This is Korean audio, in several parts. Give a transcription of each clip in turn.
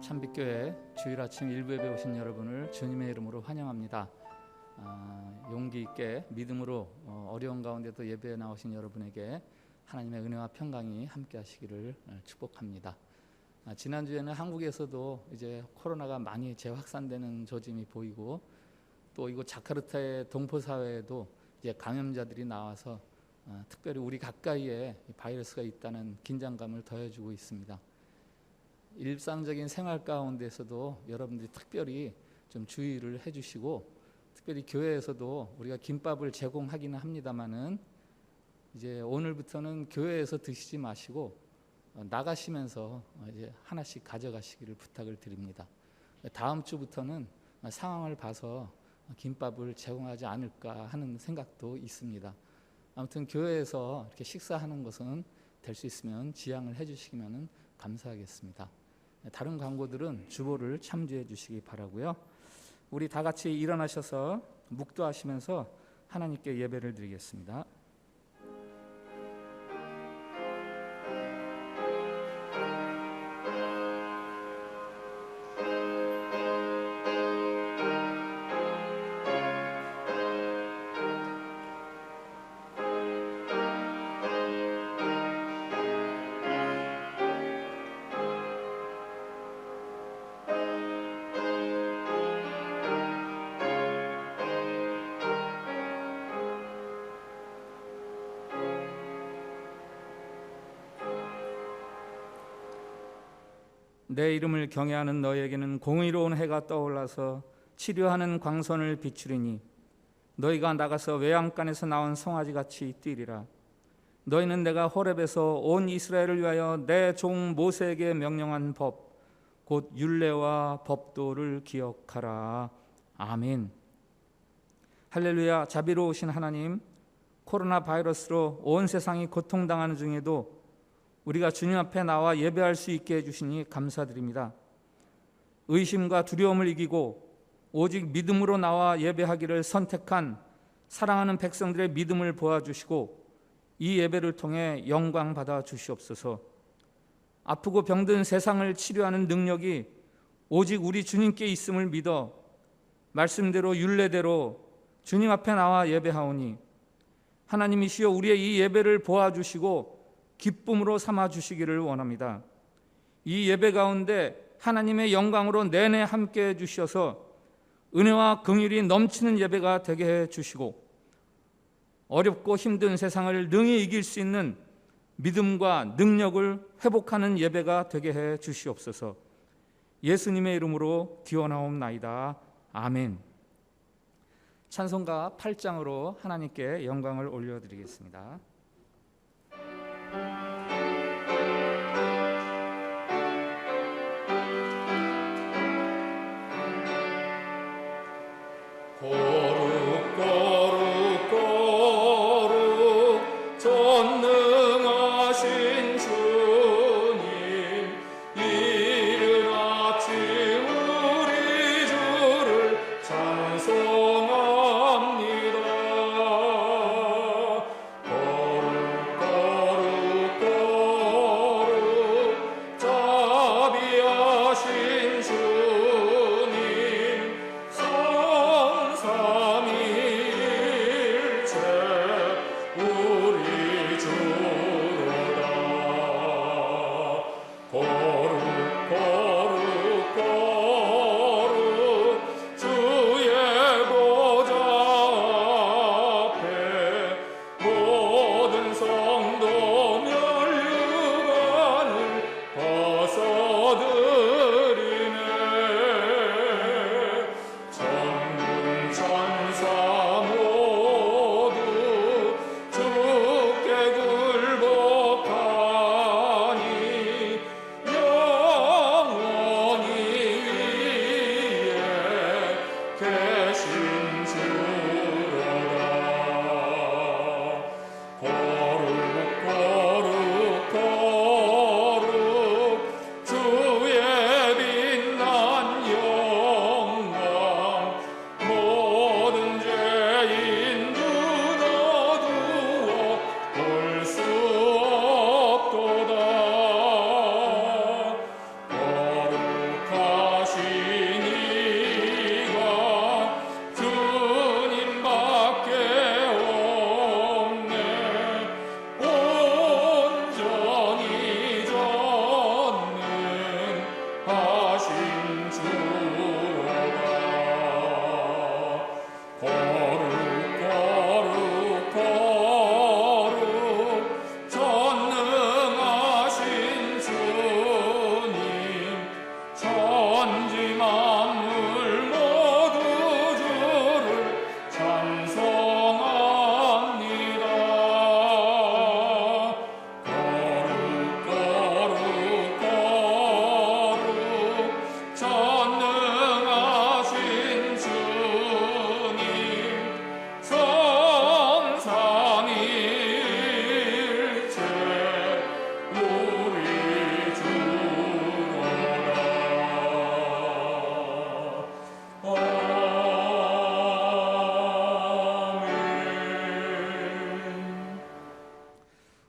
참빛교회 주일 아침 일부 예배 오신 여러분을 주님의 이름으로 환영합니다. 용기 있게 믿음으로 어려운 가운데도 예배에 나오신 여러분에게 하나님의 은혜와 평강이 함께 하시기를 축복합니다. 지난주에는 한국에서도 이제 코로나가 많이 재확산되는 조짐이 보이고, 또 이곳 자카르타의 동포사회에도 이제 감염자들이 나와서 특별히 우리 가까이에 바이러스가 있다는 긴장감을 더해주고 있습니다. 일상적인 생활 가운데서도 여러분들이 특별히 좀 주의를 해주시고, 특별히 교회에서도 우리가 김밥을 제공하기는 합니다만은 이제 오늘부터는 교회에서 드시지 마시고 나가시면서 이제 하나씩 가져가시기를 부탁을 드립니다. 다음 주부터는 상황을 봐서 김밥을 제공하지 않을까 하는 생각도 있습니다. 아무튼 교회에서 이렇게 식사하는 것은 될 수 있으면 지양을 해주시면 감사하겠습니다. 다른 광고들은 주보를 참조해 주시기 바라고요. 우리 다 같이 일어나셔서 묵도하시면서 하나님께 예배를 드리겠습니다. 내 이름을 경외하는 너희에게는 공의로운 해가 떠올라서 치료하는 광선을 비추리니 너희가 나가서 외양간에서 나온 송아지같이 뛰리라. 너희는 내가 호렙에서 온 이스라엘을 위하여 내 종 모세에게 명령한 법 곧 율례와 법도를 기억하라. 아멘. 할렐루야. 자비로우신 하나님, 코로나 바이러스로 온 세상이 고통당하는 중에도 우리가 주님 앞에 나와 예배할 수 있게 해주시니 감사드립니다. 의심과 두려움을 이기고 오직 믿음으로 나와 예배하기를 선택한 사랑하는 백성들의 믿음을 보아주시고 이 예배를 통해 영광 받아 주시옵소서. 아프고 병든 세상을 치료하는 능력이 오직 우리 주님께 있음을 믿어 말씀대로 율례대로 주님 앞에 나와 예배하오니 하나님이시여 우리의 이 예배를 보아주시고 기쁨으로 삼아주시기를 원합니다. 이 예배 가운데 하나님의 영광으로 내내 함께해 주셔서 은혜와 긍휼이 넘치는 예배가 되게 해 주시고 어렵고 힘든 세상을 능히 이길 수 있는 믿음과 능력을 회복하는 예배가 되게 해 주시옵소서. 예수님의 이름으로 기원하옵나이다. 아멘. 찬송가 8장으로 하나님께 영광을 올려드리겠습니다. 찬송합니다.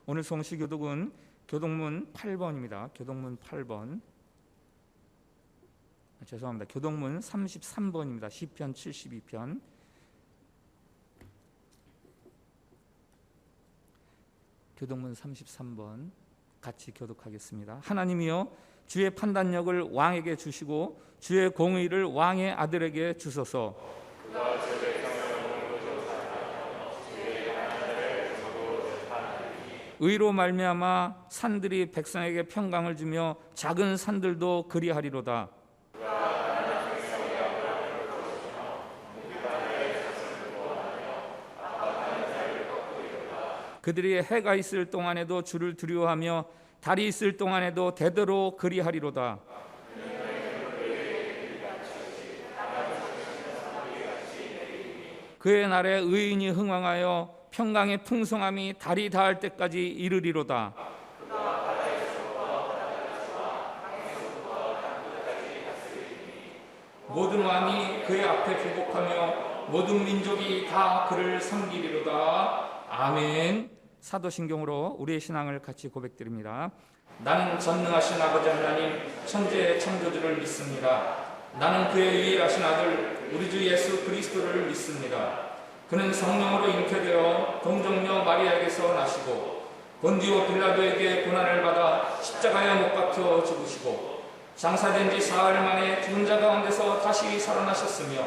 오늘 송시교독은 교독문 8번입니다. 교독문 8번. 죄송합니다. 교독문 33번입니다. 시편 72편. 교독문 33번 같이 교독하겠습니다. 하나님이여, 주의 판단력을 왕에게 주시고 주의 공의를 왕의 아들에게 주소서. 의로 말미암아 산들이 백성에게 평강을 주며 작은 산들도 그리하리로다. 그들이 해가 있을 동안에도 주를 두려워하며 달이 있을 동안에도 대대로 그리하리로다. 그의 날에 의인이 흥왕하여 평강의 풍성함이 달이 닿을 때까지 이르리로다. 모든 왕이 그의 앞에 굴복하며 모든 민족이 다 그를 섬기리로다. 아멘. 사도신경으로 우리의 신앙을 같이 고백드립니다. 나는 전능하신 아버지 하나님 천지의 창조주를 믿습니다. 나는 그의 유일하신 아들 우리 주 예수 그리스도를 믿습니다. 그는 성령으로 잉태되어 동정녀 마리아에게서 나시고 본디오 빌라도에게 고난을 받아 십자가에 못 박혀 죽으시고 장사된 지 사흘 만에 죽은 자 가운데서 다시 살아나셨으며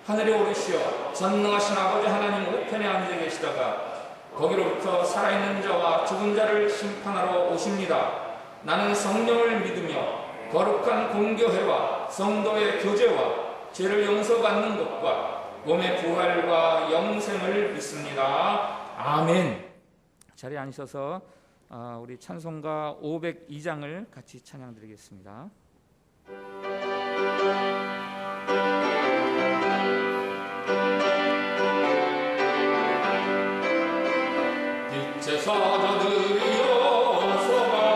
하늘에 오르시어 전능하신 아버지 하나님 우편에 앉아 계시다가 거기로부터 살아있는 자와 죽은 자를 심판하러 오십니다. 나는 성령을 믿으며 거룩한 공교회와 성도의 교제와 죄를 용서받는 것과 몸의 부활과 영생을 믿습니다. 아멘. 자리에 앉으셔서 우리 찬송가 502장을 같이 찬양드리겠습니다. 빛의 사자들이여 사자들이여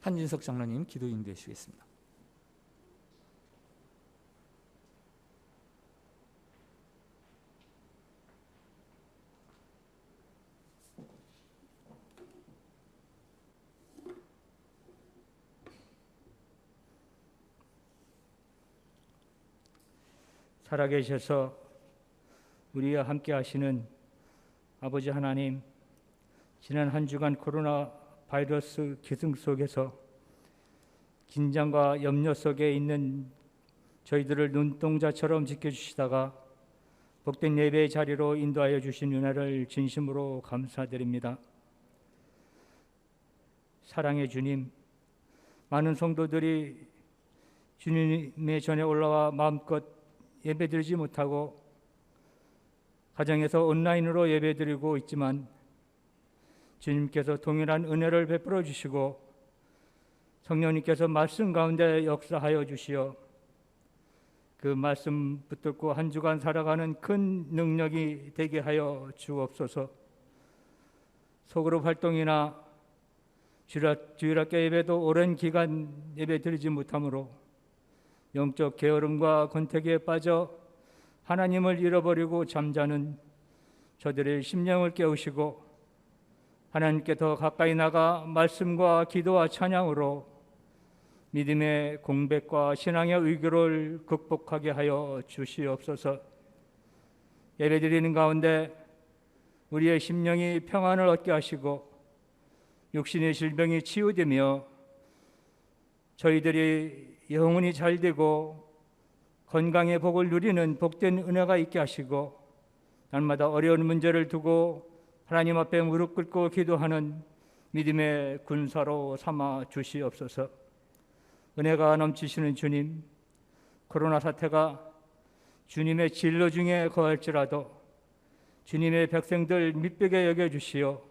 한진석 장로님 기도 인도해 주시겠습니다. 살아계셔서 우리와 함께 하시는 아버지 하나님, 지난 한 주간 코로나 바이러스 기승 속에서 긴장과 염려 속에 있는 저희들을 눈동자처럼 지켜주시다가 복된 예배의 자리로 인도하여 주신 은혜를 진심으로 감사드립니다. 사랑의 주님, 많은 성도들이 주님의 전에 올라와 마음껏 예배드리지 못하고 가정에서 온라인으로 예배드리고 있지만 주님께서 동일한 은혜를 베풀어 주시고 성령님께서 말씀 가운데 역사하여 주시어 그 말씀 붙들고 한 주간 살아가는 큰 능력이 되게 하여 주옵소서. 소그룹 활동이나 주일학교 예배도 오랜 기간 예배드리지 못하므로 영적 게으름과 권태기에 빠져 하나님을 잃어버리고 잠자는 저들의 심령을 깨우시고 하나님께 더 가까이 나가 말씀과 기도와 찬양으로 믿음의 공백과 신앙의 의교를 극복하게 하여 주시옵소서. 예배드리는 가운데 우리의 심령이 평안을 얻게 하시고 육신의 질병이 치유되며 저희들이 영혼이 잘되고 건강의 복을 누리는 복된 은혜가 있게 하시고 날마다 어려운 문제를 두고 하나님 앞에 무릎 꿇고 기도하는 믿음의 군사로 삼아 주시옵소서. 은혜가 넘치시는 주님, 코로나 사태가 주님의 진로 중에 거할지라도 주님의 백성들 밑벽에 여겨주시어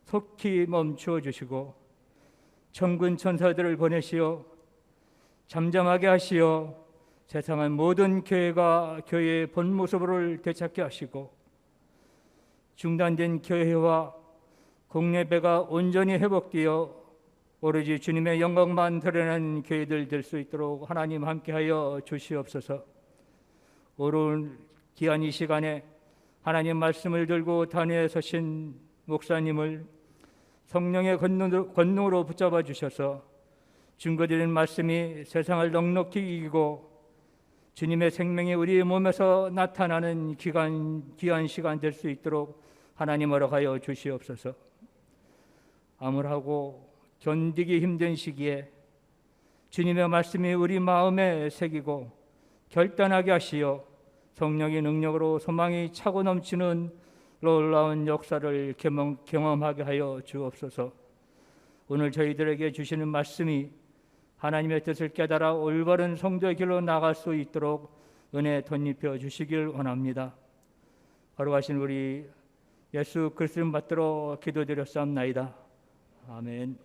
속히 멈추어 주시고 천군 천사들을 보내시어 잠잠하게 하시어 세상의 모든 교회가 교회의 본 모습을 되찾게 하시고 중단된 교회와 공예배가 온전히 회복되어 오로지 주님의 영광만 드러내는 교회들 될 수 있도록 하나님 함께하여 주시옵소서. 오늘 귀한 이 시간에 하나님 말씀을 들고 단위에 서신 목사님을 성령의 권능으로 붙잡아 주셔서 증거드리는 말씀이 세상을 넉넉히 이기고 주님의 생명이 우리의 몸에서 나타나는 귀한 시간 될 수 있도록 하나님 허락하여 주시옵소서. 암울하고 견디기 힘든 시기에 주님의 말씀이 우리 마음에 새기고 결단하게 하시어 성령의 능력으로 소망이 차고 넘치는 놀라운 역사를 경험하게 하여 주옵소서. 오늘 저희들에게 주시는 말씀이 하나님의 뜻을 깨달아 올바른 성도의 길로 나갈 수 있도록 은혜 덧입혀 주시길 원합니다. 거룩하신 우리 예수 그리스도 받들어 기도드렸사옵나이다. 아멘.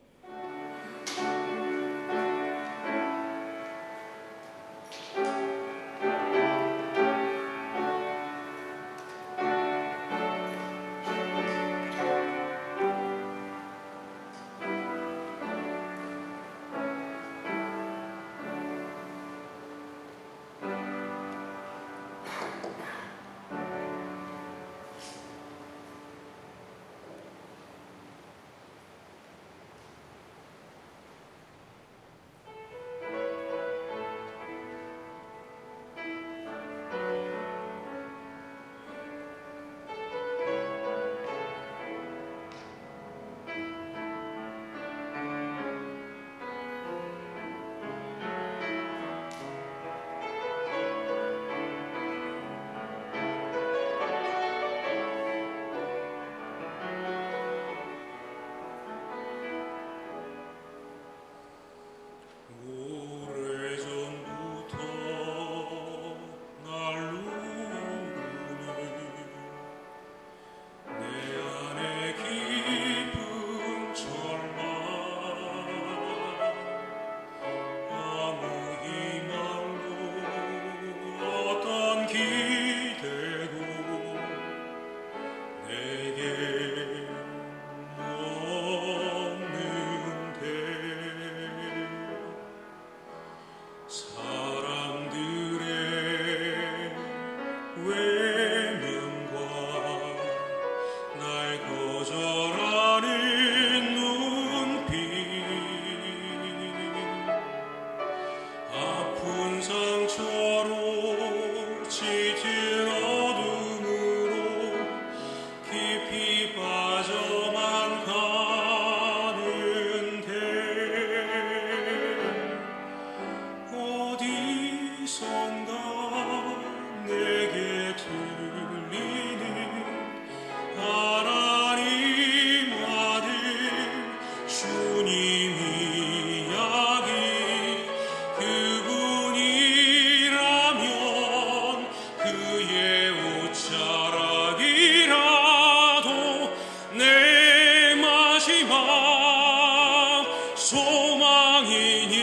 소망이니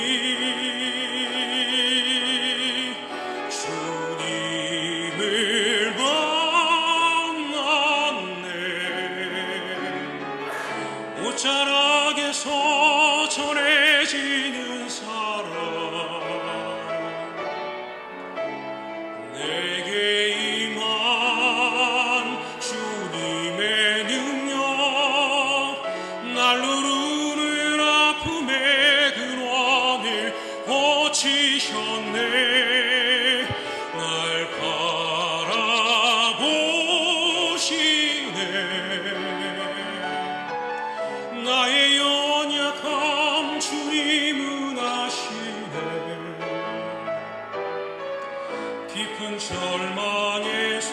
주님을 만났네. 옷자락에서 전해지는 사랑, 내게 임한 주님의 능력, 날 누르는 아픔의 근원을 고치셨네. 날 바라보시네. 나의 연약함 주님은 아시네. 깊은 절망에서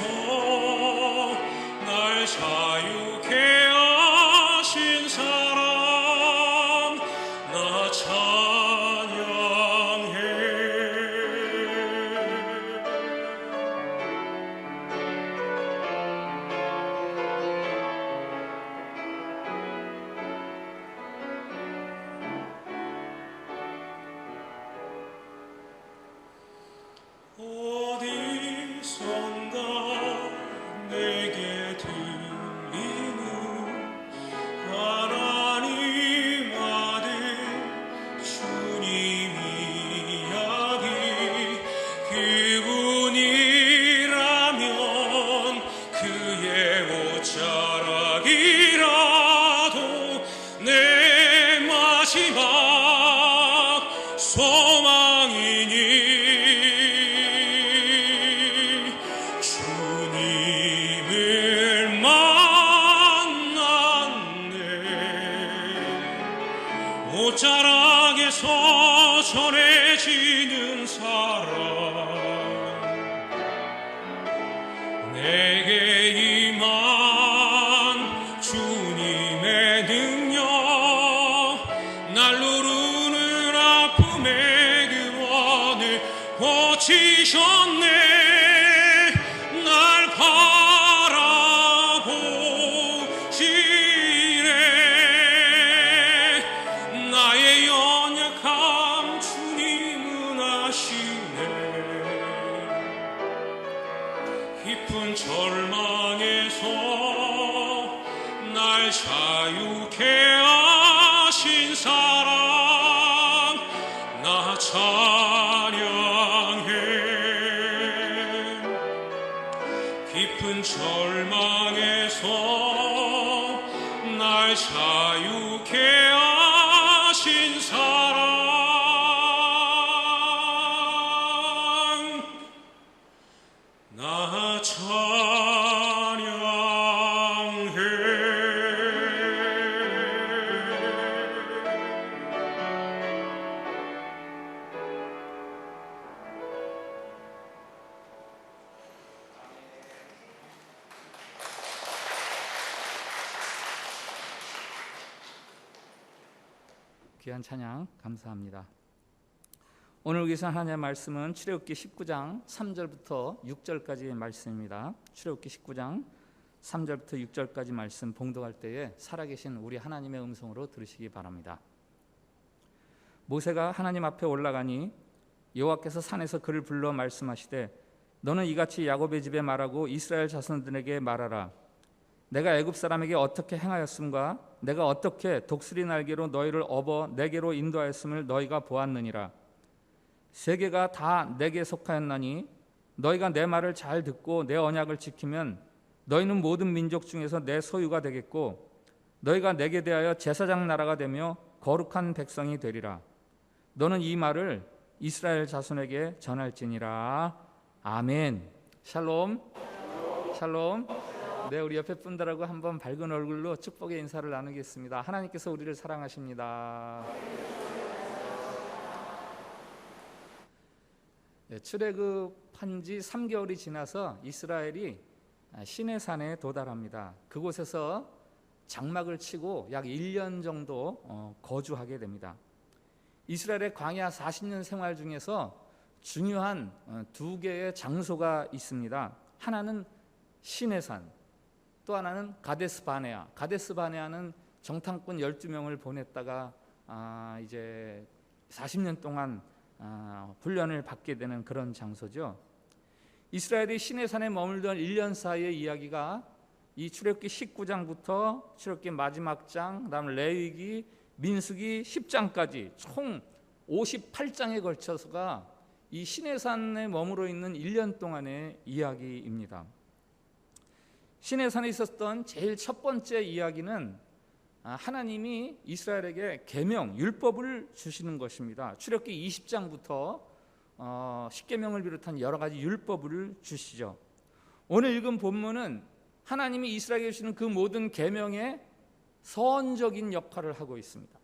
날 자유케 하신 사랑, 나 찬양해. 어디선가 내게 들리는 하나님 아들 주님 이야기, 그분이라면 그의 옷자락이라도 내 마지막 소망이니 주님을 만났네. 옷자락에서 전해지는 사랑, 내게 임한 주님의 능력, 날 누르는 아픔의 근원을 고치셨네. 날 바라보시네. 나의 연약함 주님은 아시네. 깊은 절망에서 날 자유케 하신 사랑, 나 찬양해. 깊은 절망에서 날 자유케 하신 사랑, 나 귀한 찬양 감사합니다. 오늘 계신 하나님의 말씀은 출애굽기 19장 3절부터 6절까지의 말씀입니다. 출애굽기 19장 3절부터 6절까지 말씀 봉독할 때에 살아계신 우리 하나님의 음성으로 들으시기 바랍니다. 모세가 하나님 앞에 올라가니 여호와께서 산에서 그를 불러 말씀하시되, 너는 이같이 야곱의 집에 말하고 이스라엘 자손들에게 말하라. 내가 애굽 사람에게 어떻게 행하였음과 내가 어떻게 독수리 날개로 너희를 업어 내게로 인도하였음을 너희가 보았느니라. 세계가 다 내게 속하였나니 너희가 내 말을 잘 듣고 내 언약을 지키면 너희는 모든 민족 중에서 내 소유가 되겠고 너희가 내게 대하여 제사장 나라가 되며 거룩한 백성이 되리라. 너는 이 말을 이스라엘 자손에게 전할지니라. 아멘. 샬롬. 샬롬. 네, 우리 옆에 분들하고 한번 밝은 얼굴로 축복의 인사를 나누겠습니다. 하나님께서 우리를 사랑하십니다. 네, 출애굽한 지 3개월이 지나서 이스라엘이 시내산에 도달합니다. 그곳에서 장막을 치고 약 1년 정도 거주하게 됩니다. 이스라엘의 광야 40년 생활 중에서 중요한 두 개의 장소가 있습니다. 하나는 시내산, 또 하나는 가데스 바네아. 가데스 바네아는 정탐꾼 12명을 보냈다가 이제 40년 동안 훈련을 받게 되는 그런 장소죠. 이스라엘이 시내산에 머물던 1년 사이의 이야기가 이 출애굽기 19장부터 출애굽기 마지막 장, 그다음 레위기, 민수기 10장까지 총 58장에 걸쳐서가 이 시내산에 머물러 있는 1년 동안의 이야기입니다. 시내산에 있었던 제일 첫 번째 이야기는 하나님이 이스라엘에게 계명, 율법을 주시는 것입니다. 출애굽기 20장부터 십계명을 비롯한 여러 가지 율법을 주시죠. 오늘 읽은 본문은 하나님이 이스라엘에게 주시는 그 모든 계명의 선적인 역할을 하고 있습니다.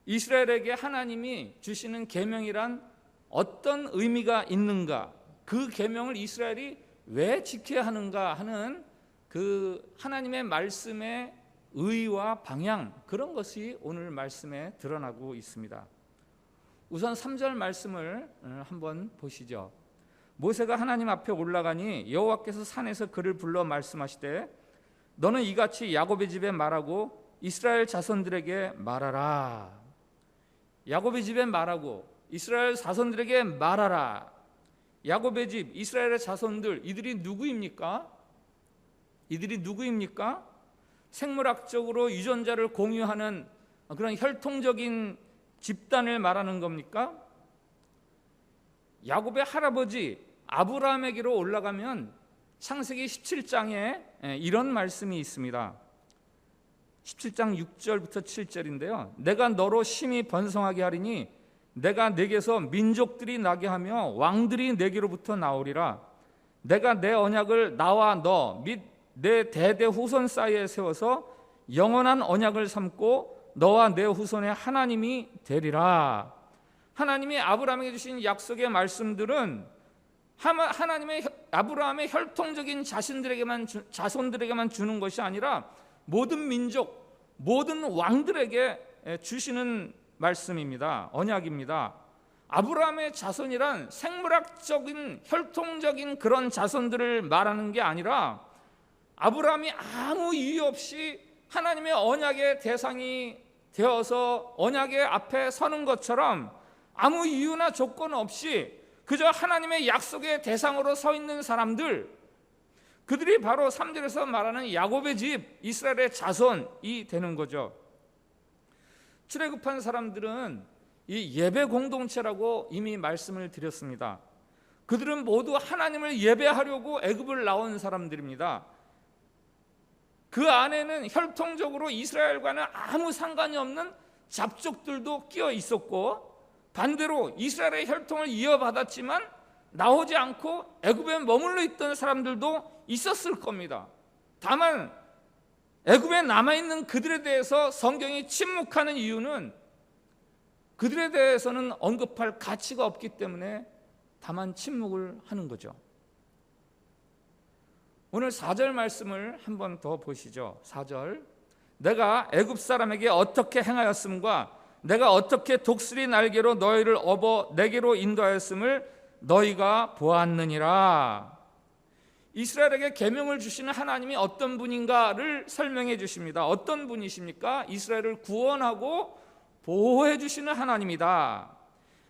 이스라엘에게 하나님이 주시는 계명이란 어떤 의미가 있는가, 그 계명을 이스라엘이 왜 지켜야 하는가 하는 그 하나님의 말씀의 의와 방향, 그런 것이 오늘 말씀에 드러나고 있습니다. 우선 3절 말씀을 한번 보시죠. 모세가 하나님 앞에 올라가니 여호와께서 산에서 그를 불러 말씀하시되 너는 이같이 야곱의 집에 말하고 이스라엘 자손들에게 말하라. 야곱의 집에 말하고 이스라엘 자손들에게 말하라. 야곱의 집, 이스라엘의 자손들, 이들이 누구입니까? 생물학적으로 유전자를 공유하는 그런 혈통적인 집단을 말하는 겁니까? 야곱의 할아버지 아브라함에게로 올라가면 창세기 17장에 이런 말씀이 있습니다. 17장 6절부터 7절인데요. 내가 너로 심히 번성하게 하리니 내가 내게서 민족들이 나게 하며 왕들이 내게로부터 나오리라. 내가 내 언약을 나와 너 및 내 대대 후손 사이에 세워서 영원한 언약을 삼고 너와 내 후손의 하나님이 되리라. 하나님이 아브라함에게 주신 약속의 말씀들은 하나님의 아브라함의 혈통적인 자손들에게만 주는 것이 아니라 모든 민족, 모든 왕들에게 주시는 말씀입니다. 언약입니다. 아브라함의 자손이란 생물학적인 혈통적인 그런 자손들을 말하는 게 아니라 아브라함이 아무 이유 없이 하나님의 언약의 대상이 되어서 언약의 앞에 서는 것처럼 아무 이유나 조건 없이 그저 하나님의 약속의 대상으로 서 있는 사람들, 그들이 바로 3절에서 말하는 야곱의 집, 이스라엘의 자손이 되는 거죠. 출애굽한 사람들은 이 예배 공동체라고 이미 말씀을 드렸습니다. 그들은 모두 하나님을 예배하려고 애굽을 나온 사람들입니다. 그 안에는 혈통적으로 이스라엘과는 아무 상관이 없는 잡족들도 끼어 있었고, 반대로 이스라엘의 혈통을 이어받았지만 나오지 않고 애굽에 머물러 있던 사람들도 있었을 겁니다. 다만 애굽에 남아있는 그들에 대해서 성경이 침묵하는 이유는 그들에 대해서는 언급할 가치가 없기 때문에 다만 침묵을 하는 거죠. 오늘 4절 말씀을 한 번 더 보시죠. 4절. 내가 애굽 사람에게 어떻게 행하였음과 내가 어떻게 독수리 날개로 너희를 업어 내게로 인도하였음을 너희가 보았느니라. 이스라엘에게 계명을 주시는 하나님이 어떤 분인가를 설명해 주십니다. 어떤 분이십니까? 이스라엘을 구원하고 보호해 주시는 하나님이다.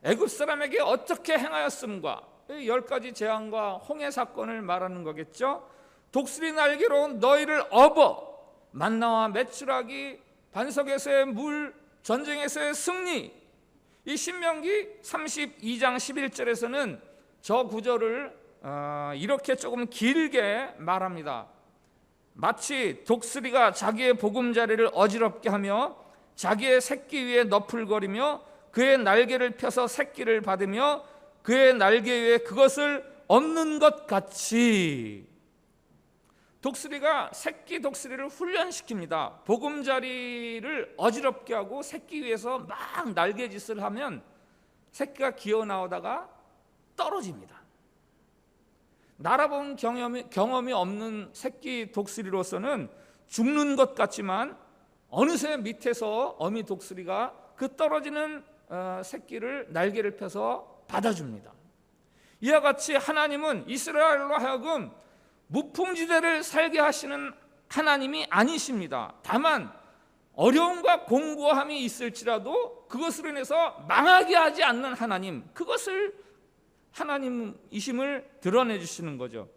애굽 사람에게 어떻게 행하였음과 10가지 재앙과 홍해 사건을 말하는 거겠죠. 독수리 날개로 너희를 업어 만나와 메추라기, 반석에서의 물, 전쟁에서의 승리. 이 신명기 32장 11절에서는 저 구절을 이렇게 조금 길게 말합니다. 마치 독수리가 자기의 보금자리를 어지럽게 하며 자기의 새끼 위에 너풀거리며 그의 날개를 펴서 새끼를 받으며 그의 날개 위에 그것을 엎는 것 같이 독수리가 새끼 독수리를 훈련시킵니다. 보금자리를 어지럽게 하고 새끼 위에서 막 날개짓을 하면 새끼가 기어나오다가 떨어집니다. 날아본 경험이 없는 새끼 독수리로서는 죽는 것 같지만 어느새 밑에서 어미 독수리가 그 떨어지는 새끼를 날개를 펴서 받아줍니다. 이와 같이 하나님은 이스라엘로 하여금 무풍지대를 살게 하시는 하나님이 아니십니다. 다만 어려움과 공고함이 있을지라도 그것으로 인해서 망하게 하지 않는 하나님, 그것을 하나님이심을 드러내 주시는 거죠.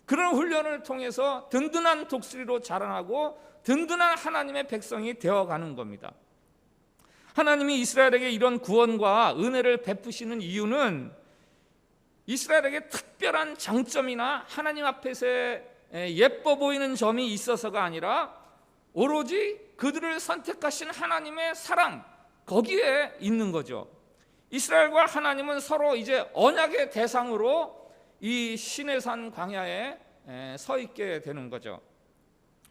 그런 훈련을 통해서 든든한 독수리로 자라나고 든든한 하나님의 백성이 되어가는 겁니다. 하나님이 이스라엘에게 이런 구원과 은혜를 베푸시는 이유는 이스라엘에게 특별한 장점이나 하나님 앞에서의 예뻐 보이는 점이 있어서가 아니라 오로지 그들을 선택하신 하나님의 사랑, 거기에 있는 거죠. 이스라엘과 하나님은 서로 이제 언약의 대상으로 이 시내산 광야에 서 있게 되는 거죠.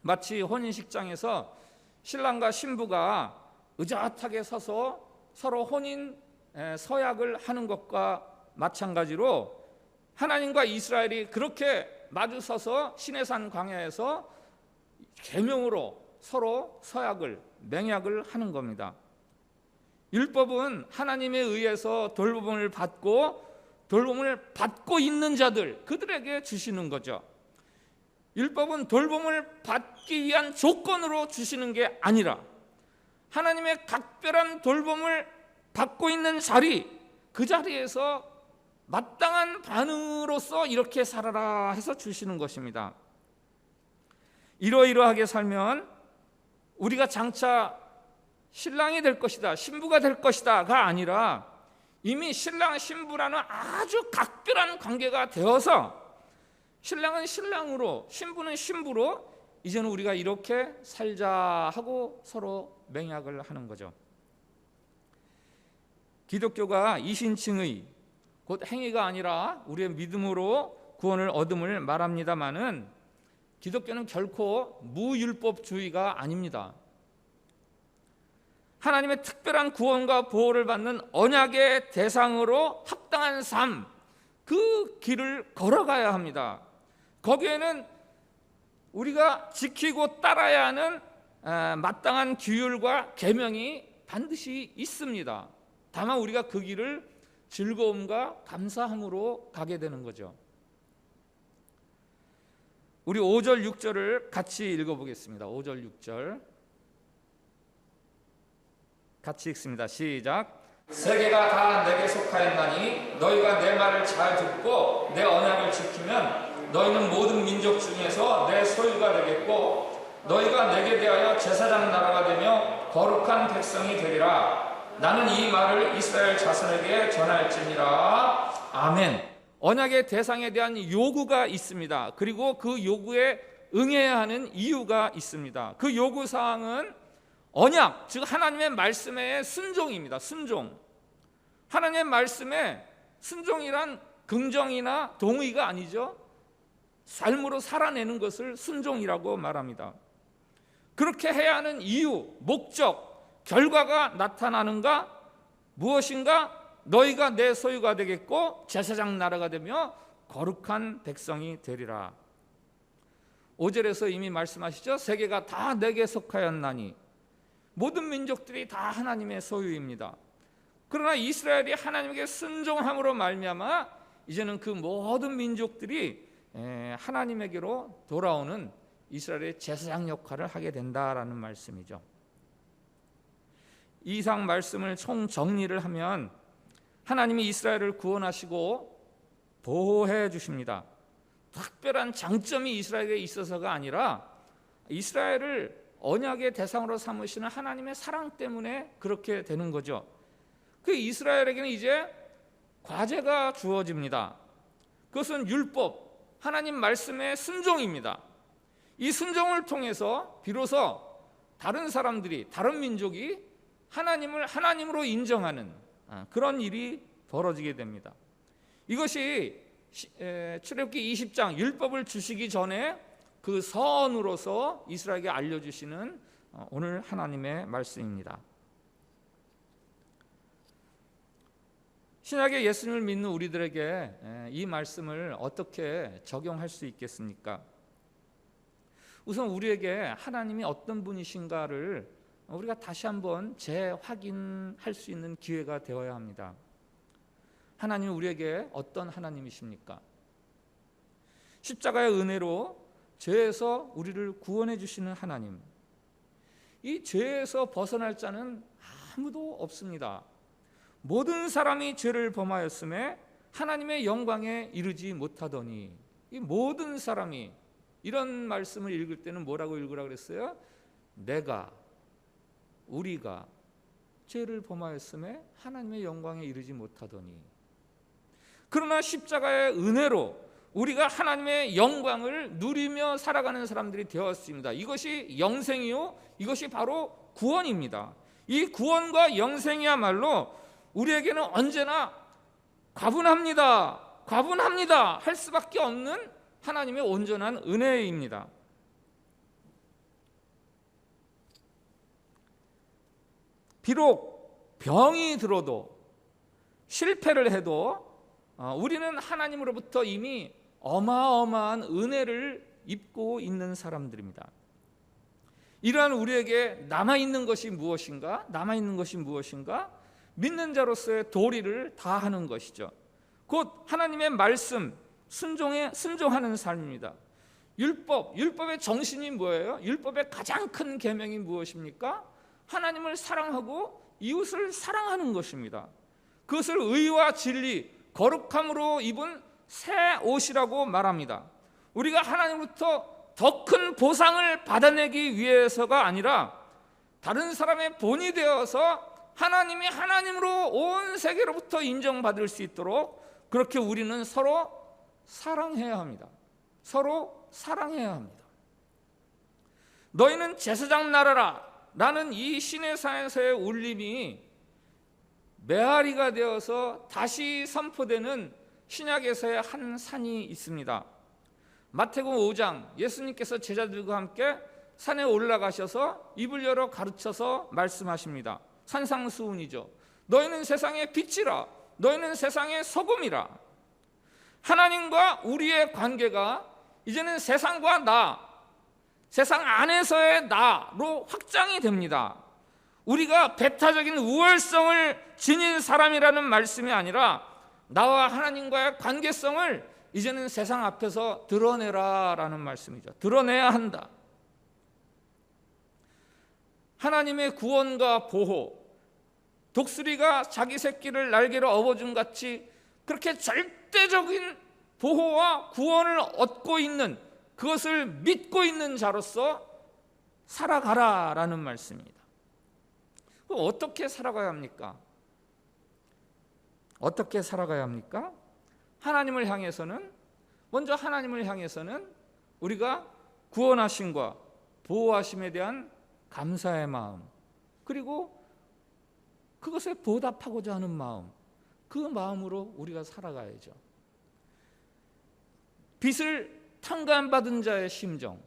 마치 혼인식장에서 신랑과 신부가 의젓하게 서서 서로 혼인 서약을 하는 것과 마찬가지로 하나님과 이스라엘이 그렇게 마주 서서 시내산 광야에서 계명으로 서로 서약을, 맹약을 하는 겁니다. 율법은 하나님에 의해서 돌봄을 받고 돌봄을 받고 있는 자들, 그들에게 주시는 거죠. 율법은 돌봄을 받기 위한 조건으로 주시는 게 아니라 하나님의 각별한 돌봄을 받고 있는 자리, 그 자리에서 마땅한 반응으로서 이렇게 살아라 해서 주시는 것입니다. 이러이러하게 살면 우리가 장차 신랑이 될 것이다, 신부가 될 것이다가 아니라 이미 신랑 신부라는 아주 각별한 관계가 되어서 신랑은 신랑으로, 신부는 신부로 이제는 우리가 이렇게 살자 하고 서로 맹약을 하는 거죠. 기독교가 이신칭의, 곧 행위가 아니라 우리의 믿음으로 구원을 얻음을 말합니다마는 기독교는 결코 무율법주의가 아닙니다. 하나님의 특별한 구원과 보호를 받는 언약의 대상으로 합당한 삶, 그 길을 걸어가야 합니다. 거기에는 우리가 지키고 따라야 하는 마땅한 규율과 계명이 반드시 있습니다. 다만 우리가 그 길을 즐거움과 감사함으로 가게 되는 거죠. 우리 5절 6절을 같이 읽어보겠습니다. 5절 6절 같이 읽습니다. 시작. 세계가 다 내게 속하였나니 너희가 내 말을 잘 듣고 내 언약을 지키면 너희는 모든 민족 중에서 내 소유가 되겠고 너희가 내게 대하여 제사장 나라가 되며 거룩한 백성이 되리라. 나는 이 말을 이스라엘 자손에게 전할지니라. 아멘. 언약의 대상에 대한 요구가 있습니다. 그리고 그 요구에 응해야 하는 이유가 있습니다. 그 요구사항은 언약, 즉 하나님의 말씀의 순종입니다. 순종. 하나님의 말씀에 순종이란 긍정이나 동의가 아니죠. 삶으로 살아내는 것을 순종이라고 말합니다. 그렇게 해야 하는 이유, 목적, 결과가 나타나는가? 무엇인가? 너희가 내 소유가 되겠고 제사장 나라가 되며 거룩한 백성이 되리라. 5절에서 이미 말씀하시죠. 세계가 다 내게 속하였나니 모든 민족들이 다 하나님의 소유입니다. 그러나 이스라엘이 하나님께 순종함으로 말미암아 이제는 그 모든 민족들이 하나님에게로 돌아오는 이스라엘의 제사장 역할을 하게 된다라는 말씀이죠. 이상 말씀을 총정리를 하면 하나님이 이스라엘을 구원하시고 보호해 주십니다. 특별한 장점이 이스라엘에 있어서가 아니라 이스라엘을 언약의 대상으로 삼으시는 하나님의 사랑 때문에 그렇게 되는 거죠. 그 이스라엘에게는 이제 과제가 주어집니다. 그것은 율법, 하나님 말씀의 순종입니다. 이 순종을 통해서 비로소 다른 사람들이, 다른 민족이 하나님을 하나님으로 인정하는 그런 일이 벌어지게 됩니다. 이것이 출애굽기 20장 율법을 주시기 전에 그 선으로서 이스라엘에게 알려주시는 오늘 하나님의 말씀입니다. 신약의 예수님을 믿는 우리들에게 이 말씀을 어떻게 적용할 수 있겠습니까? 우선 우리에게 하나님이 어떤 분이신가를 우리가 다시 한번 재확인할 수 있는 기회가 되어야 합니다. 하나님은 우리에게 어떤 하나님이십니까? 십자가의 은혜로 죄에서 우리를 구원해 주시는 하나님. 이 죄에서 벗어날 자는 아무도 없습니다. 모든 사람이 죄를 범하였음에 하나님의 영광에 이르지 못하더니, 이 모든 사람이, 이런 말씀을 읽을 때는 뭐라고 읽으라 그랬어요? 내가, 우리가 죄를 범하였음에 하나님의 영광에 이르지 못하더니. 그러나 십자가의 은혜로 우리가 하나님의 영광을 누리며 살아가는 사람들이 되었습니다. 이것이 영생이요, 이것이 바로 구원입니다. 이 구원과 영생이야말로 우리에게는 언제나 과분합니다 할 수밖에 없는 하나님의 온전한 은혜입니다. 비록 병이 들어도, 실패를 해도 우리는 하나님으로부터 이미 어마어마한 은혜를 입고 있는 사람들입니다. 이러한 우리에게 남아있는 것이 무엇인가? 믿는 자로서의 도리를 다하는 것이죠. 곧 하나님의 말씀 순종하는 삶입니다. 율법의 정신이 뭐예요? 율법의 가장 큰 계명이 무엇입니까? 하나님을 사랑하고 이웃을 사랑하는 것입니다. 그것을 의와 진리, 거룩함으로 입은 새 옷이라고 말합니다. 우리가 하나님으로부터 더 큰 보상을 받아내기 위해서가 아니라 다른 사람의 본이 되어서 하나님이 하나님으로 온 세계로부터 인정받을 수 있도록 그렇게 우리는 서로 사랑해야 합니다. 너희는 제사장 나라라 라는 이 시내산에서의 울림이 메아리가 되어서 다시 선포되는 신약에서의 한 산이 있습니다. 마태복음 5장, 예수님께서 제자들과 함께 산에 올라가셔서 입을 열어 가르쳐서 말씀하십니다. 산상수훈이죠. 너희는 세상의 빛이라, 너희는 세상의 소금이라. 하나님과 우리의 관계가 이제는 세상과 나, 세상 안에서의 나로 확장이 됩니다. 우리가 배타적인 우월성을 지닌 사람이라는 말씀이 아니라 나와 하나님과의 관계성을 이제는 세상 앞에서 드러내라라는 말씀이죠. 드러내야 한다. 하나님의 구원과 보호, 독수리가 자기 새끼를 날개로 업어준 같이 그렇게 절대적인 보호와 구원을 얻고 있는, 그것을 믿고 있는 자로서 살아가라라는 말씀입니다. 그럼 어떻게 살아가야 합니까? 먼저 하나님을 향해서는 우리가 구원하심과 보호하심에 대한 감사의 마음, 그리고 그것에 보답하고자 하는 마음, 그 마음으로 우리가 살아가야죠. 빚을 탕감받은 자의 심정,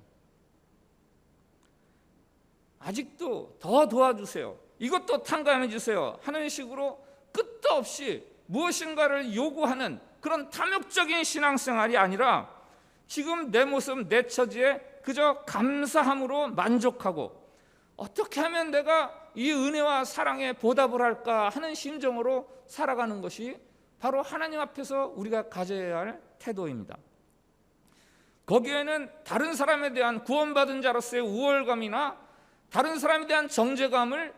아직도 더 도와주세요, 이것도 탕감해 주세요 하는 식으로 끝도 없이 무엇인가를 요구하는 그런 탐욕적인 신앙생활이 아니라 지금 내 모습, 내 처지에 그저 감사함으로 만족하고 어떻게 하면 내가 이 은혜와 사랑에 보답을 할까 하는 심정으로 살아가는 것이 바로 하나님 앞에서 우리가 가져야 할 태도입니다. 거기에는 다른 사람에 대한 구원받은 자로서의 우월감이나 다른 사람에 대한 정죄감을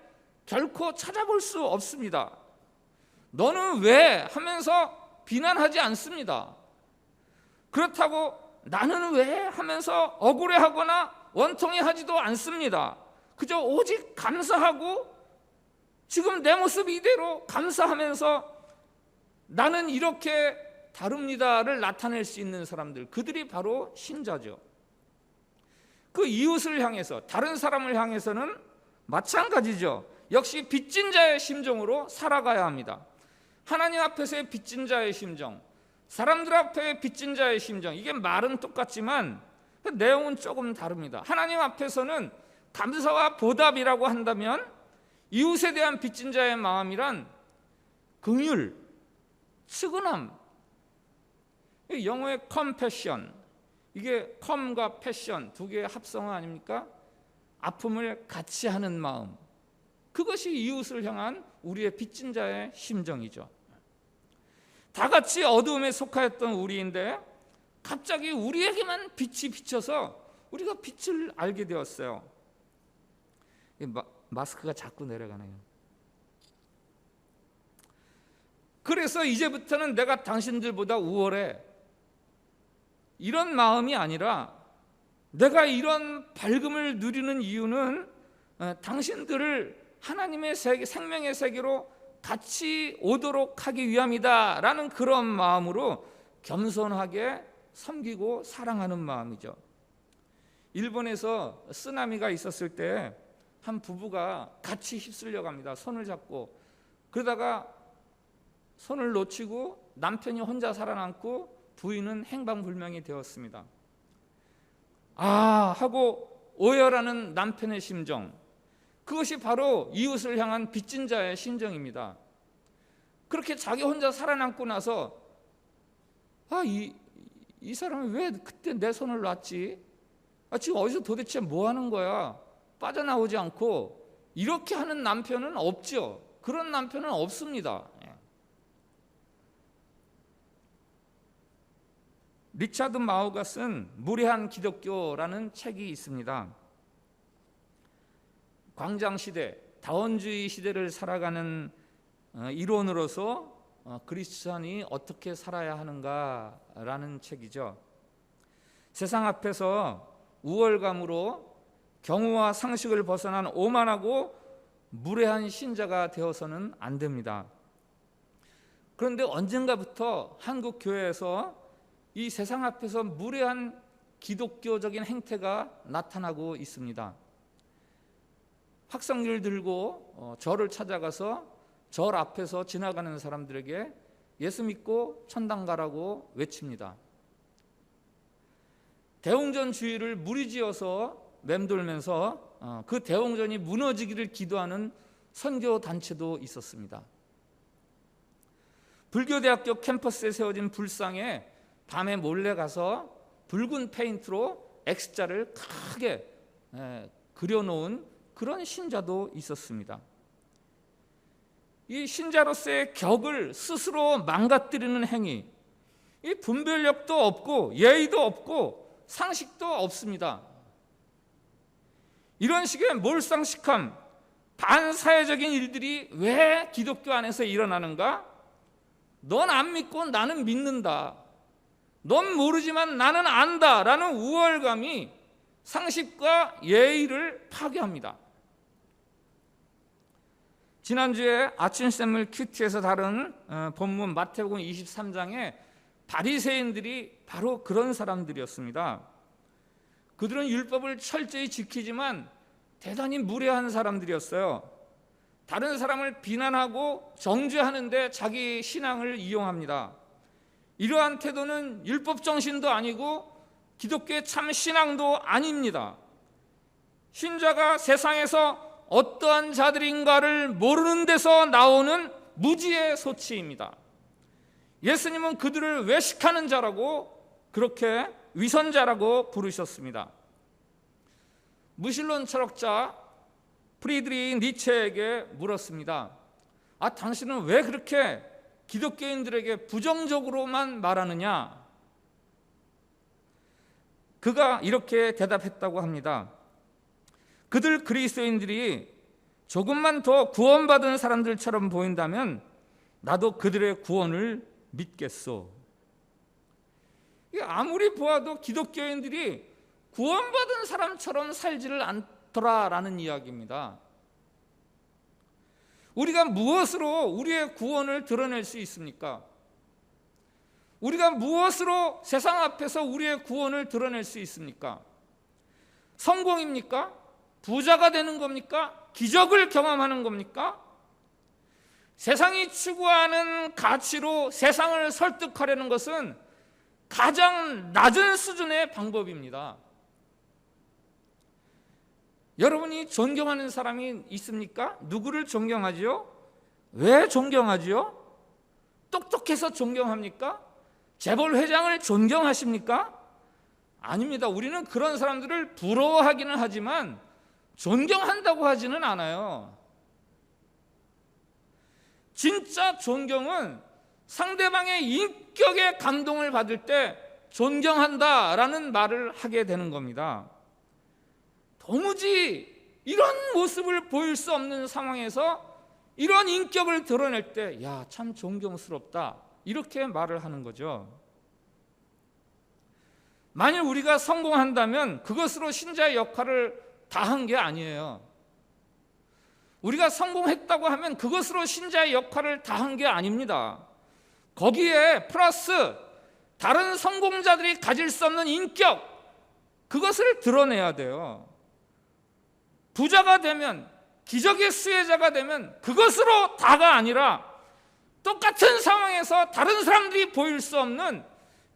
결코 찾아볼 수 없습니다. 너는 왜 하면서 비난하지 않습니다. 그렇다고 나는 왜 하면서 억울해하거나 원통해하지도 않습니다. 그저 오직 감사하고 지금 내 모습 이대로 감사하면서 나는 이렇게 다릅니다를 나타낼 수 있는 사람들, 그들이 바로 신자죠. 그 이웃을 향해서, 다른 사람을 향해서는 마찬가지죠. 역시 빚진 자의 심정으로 살아가야 합니다. 하나님 앞에서의 빚진 자의 심정, 사람들 앞에 빚진 자의 심정, 이게 말은 똑같지만 내용은 조금 다릅니다. 하나님 앞에서는 감사와 보답이라고 한다면 이웃에 대한 빚진 자의 마음이란 긍휼, 측은함, 영어의 컴패션, 이게 컴과 패션 두 개의 합성어 아닙니까? 아픔을 같이 하는 마음, 그것이 이웃을 향한 우리의 빚진 자의 심정이죠. 다 같이 어두움에 속하였던 우리인데 갑자기 우리에게만 빛이 비쳐서 우리가 빛을 알게 되었어요. 마스크가 자꾸 내려가네요. 그래서 이제부터는 내가 당신들보다 우월해, 이런 마음이 아니라 내가 이런 밝음을 누리는 이유는 당신들을 하나님의 세계, 생명의 세계로 같이 오도록 하기 위함이다 라는 그런 마음으로 겸손하게 섬기고 사랑하는 마음이죠. 일본에서 쓰나미가 있었을 때 한 부부가 같이 휩쓸려 갑니다. 손을 잡고. 그러다가 손을 놓치고 남편이 혼자 살아남고 부인은 행방불명이 되었습니다. 하고 오열하는 남편의 심정, 그것이 바로 이웃을 향한 빚진 자의 심정입니다. 그렇게 자기 혼자 살아남고 나서 이 사람이 왜 그때 내 손을 놨지? 지금 어디서 도대체 뭐 하는 거야? 빠져나오지 않고. 이렇게 하는 남편은 없죠. 그런 남편은 없습니다. 리차드 마우가 쓴 무례한 기독교라는 책이 있습니다. 광장시대, 다원주의 시대를 살아가는 이론으로서 그리스도인이 어떻게 살아야 하는가라는 책이죠. 세상 앞에서 우월감으로 경우와 상식을 벗어난 오만하고 무례한 신자가 되어서는 안 됩니다. 그런데 언젠가부터 한국 교회에서 이 세상 앞에서 무례한 기독교적인 행태가 나타나고 있습니다. 확성기를 들고 절을 찾아가서 절 앞에서 지나가는 사람들에게 예수 믿고 천당 가라고 외칩니다. 대웅전주의를 무리지어서 맴돌면서 그 대웅전이 무너지기를 기도하는 선교단체도 있었습니다. 불교대학교 캠퍼스에 세워진 불상에 밤에 몰래 가서 붉은 페인트로 X자를 크게 그려놓은 그런 신자도 있었습니다. 이 신자로서의 격을 스스로 망가뜨리는 행위, 이 분별력도 없고 예의도 없고 상식도 없습니다. 이런 식의 몰상식함, 반사회적인 일들이 왜 기독교 안에서 일어나는가? 넌 안 믿고 나는 믿는다, 넌 모르지만 나는 안다 라는 우월감이 상식과 예의를 파괴합니다. 지난주에 아침샘을 큐티에서 다룬 본문 마태복음 23장에 바리새인들이 바로 그런 사람들이었습니다. 그들은 율법을 철저히 지키지만 대단히 무례한 사람들이었어요. 다른 사람을 비난하고 정죄하는데 자기 신앙을 이용합니다. 이러한 태도는 율법 정신도 아니고 기독교의 참 신앙도 아닙니다. 신자가 세상에서 어떠한 자들인가를 모르는 데서 나오는 무지의 소치입니다. 예수님은 그들을 외식하는 자라고, 그렇게 위선자라고 부르셨습니다. 무신론 철학자 프리드리히 니체에게 물었습니다. 당신은 왜 그렇게 기독교인들에게 부정적으로만 말하느냐? 그가 이렇게 대답했다고 합니다. 그들 그리스도인들이 조금만 더 구원받은 사람들처럼 보인다면 나도 그들의 구원을 믿겠소. 아무리 보아도 기독교인들이 구원받은 사람처럼 살지를 않더라라는 이야기입니다. 우리가 무엇으로 우리의 구원을 드러낼 수 있습니까? 우리가 무엇으로 세상 앞에서 우리의 구원을 드러낼 수 있습니까? 성공입니까? 부자가 되는 겁니까? 기적을 경험하는 겁니까? 세상이 추구하는 가치로 세상을 설득하려는 것은 가장 낮은 수준의 방법입니다. 여러분이 존경하는 사람이 있습니까? 누구를 존경하지요? 왜 존경하지요? 똑똑해서 존경합니까? 재벌 회장을 존경하십니까? 아닙니다. 우리는 그런 사람들을 부러워하기는 하지만 존경한다고 하지는 않아요. 진짜 존경은 상대방의 인격에 감동을 받을 때 존경한다라는 말을 하게 되는 겁니다. 도무지 이런 모습을 보일 수 없는 상황에서 이런 인격을 드러낼 때, 야, 참 존경스럽다, 이렇게 말을 하는 거죠. 만일 우리가 성공한다면 그것으로 신자의 역할을 다한 게 아니에요. 우리가 성공했다고 하면 그것으로 신자의 역할을 다한 게 아닙니다. 거기에 플러스 다른 성공자들이 가질 수 없는 인격, 그것을 드러내야 돼요. 부자가 되면, 기적의 수혜자가 되면 그것으로 다가 아니라 똑같은 상황에서 다른 사람들이 보일 수 없는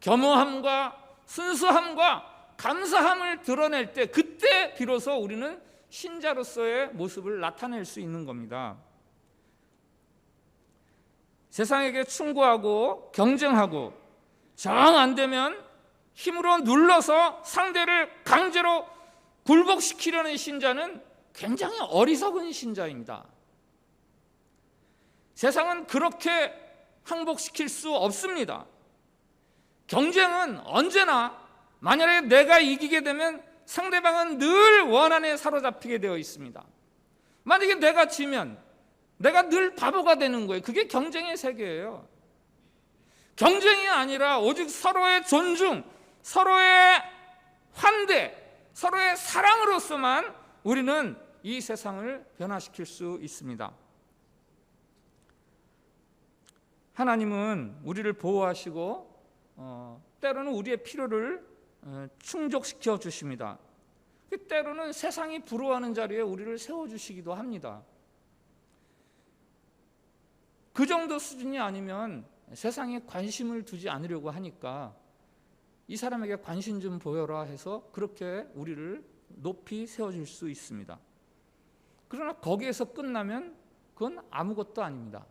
겸허함과 순수함과 감사함을 드러낼 때, 그때 비로소 우리는 신자로서의 모습을 나타낼 수 있는 겁니다. 세상에게 충고하고 경쟁하고 정 안 되면 힘으로 눌러서 상대를 강제로 굴복시키려는 신자는 굉장히 어리석은 신자입니다. 세상은 그렇게 항복시킬 수 없습니다. 경쟁은 언제나 만약에 내가 이기게 되면 상대방은 늘 원한에 사로잡히게 되어 있습니다. 만약에 내가 지면 내가 늘 바보가 되는 거예요. 그게 경쟁의 세계예요. 경쟁이 아니라 오직 서로의 존중, 서로의 환대, 서로의 사랑으로서만 우리는 이 세상을 변화시킬 수 있습니다. 하나님은 우리를 보호하시고 때로는 우리의 필요를 충족시켜 주십니다. 때로는 세상이 부러워하는 자리에 우리를 세워주시기도 합니다. 그 정도 수준이 아니면 세상에 관심을 두지 않으려고 하니까 이 사람에게 관심 좀 보여라 해서 그렇게 우리를 높이 세워줄 수 있습니다. 그러나 거기에서 끝나면 그건 아무것도 아닙니다.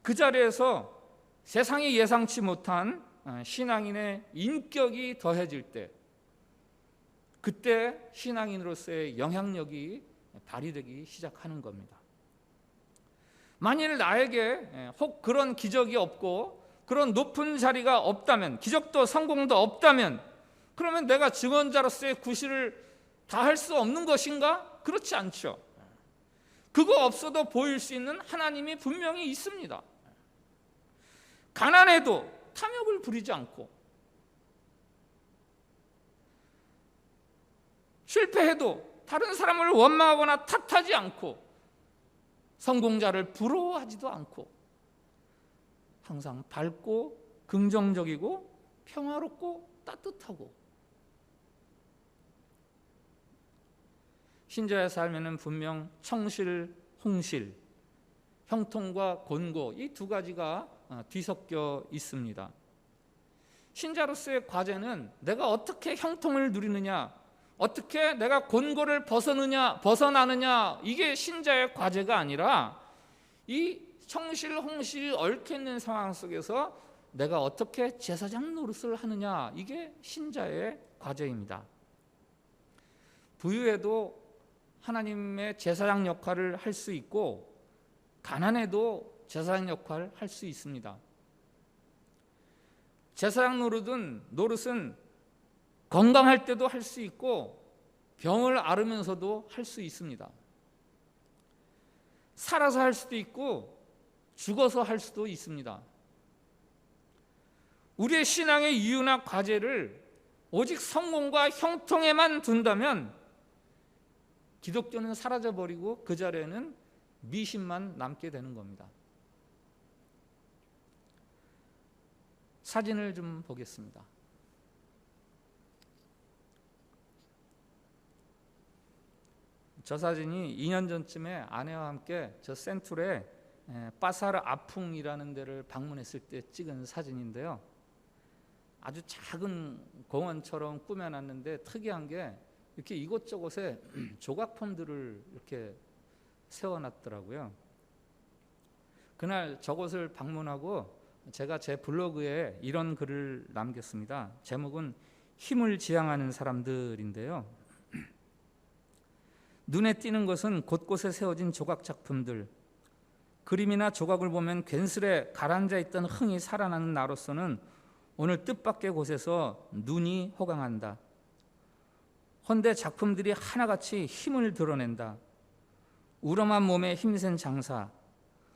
그 자리에서 세상이 예상치 못한 신앙인의 인격이 더해질 때, 그때 신앙인으로서의 영향력이 발휘되기 시작하는 겁니다. 만일 나에게 혹 그런 기적이 없고 그런 높은 자리가 없다면, 기적도 성공도 없다면, 그러면 내가 증언자로서의 구실을 다 할 수 없는 것인가? 그렇지 않죠. 그거 없어도 보일 수 있는 하나님이 분명히 있습니다. 가난해도 탐욕을 부리지 않고, 실패해도 다른 사람을 원망하거나 탓하지 않고, 성공자를 부러워하지도 않고, 항상 밝고 긍정적이고 평화롭고 따뜻하고, 신자의 삶에는 분명 청실, 홍실, 형통과 곤고, 이 두 가지가 뒤섞여 있습니다. 신자로서의 과제는 내가 어떻게 형통을 누리느냐, 어떻게 내가 곤고를 벗어나느냐, 이게 신자의 과제가 아니라 이 청실, 홍실이 얽혀 있는 상황 속에서 내가 어떻게 제사장 노릇을 하느냐, 이게 신자의 과제입니다. 부유해도 하나님의 제사장 역할을 할 수 있고, 가난해도 제사장 역할을 할 수 있습니다. 제사장 노릇은 건강할 때도 할 수 있고 병을 앓으면서도 할 수 있습니다. 살아서 할 수도 있고 죽어서 할 수도 있습니다. 우리의 신앙의 이유나 과제를 오직 성공과 형통에만 둔다면 기독교는 사라져버리고 그 자리에는 미신만 남게 되는 겁니다. 사진을 좀 보겠습니다. 저 사진이 2년 전쯤에 아내와 함께 저 센툴에 빠사르 아풍이라는 데를 방문했을 때 찍은 사진인데요. 아주 작은 공원처럼 꾸며놨는데 특이한 게 이렇게 이곳저곳에 조각품들을 이렇게 세워놨더라고요. 그날 저곳을 방문하고 제가 제 블로그에 이런 글을 남겼습니다. 제목은 힘을 지향하는 사람들인데요. 눈에 띄는 것은 곳곳에 세워진 조각 작품들, 그림이나 조각을 보면 괜스레 가라앉아 있던 흥이 살아나는 나로서는 오늘 뜻밖의 곳에서 눈이 호강한다. 헌데 작품들이 하나같이 힘을 드러낸다. 우람한 몸에 힘센 장사,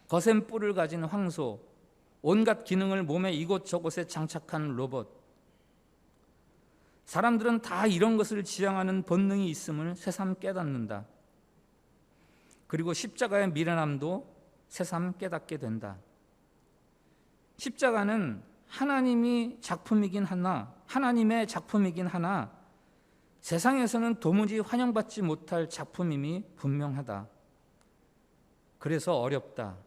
거센 뿔을 가진 황소, 온갖 기능을 몸에 이곳저곳에 장착한 로봇. 사람들은 다 이런 것을 지향하는 본능이 있음을 새삼 깨닫는다. 그리고 십자가의 미련함도 새삼 깨닫게 된다. 십자가는 하나님의 작품이긴 하나 세상에서는 도무지 환영받지 못할 작품임이 분명하다. 그래서 어렵다.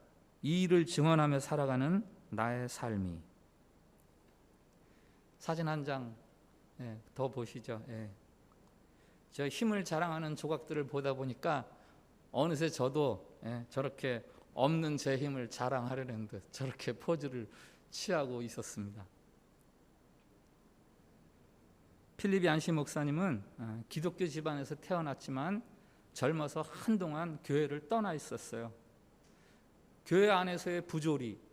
이 일을 증언하며 살아가는 나의 삶이. 사진 한 장 더 보시죠. 저 힘을 자랑하는 조각들을 보다 보니까 어느새 저도 저렇게 없는 제 힘을 자랑하려는 듯 저렇게 포즈를 취하고 있었습니다. 필립 얀시 목사님은 기독교 집안에서 태어났지만 젊어서 한동안 교회를 떠나 있었어요. 교회 안에서의 부조리,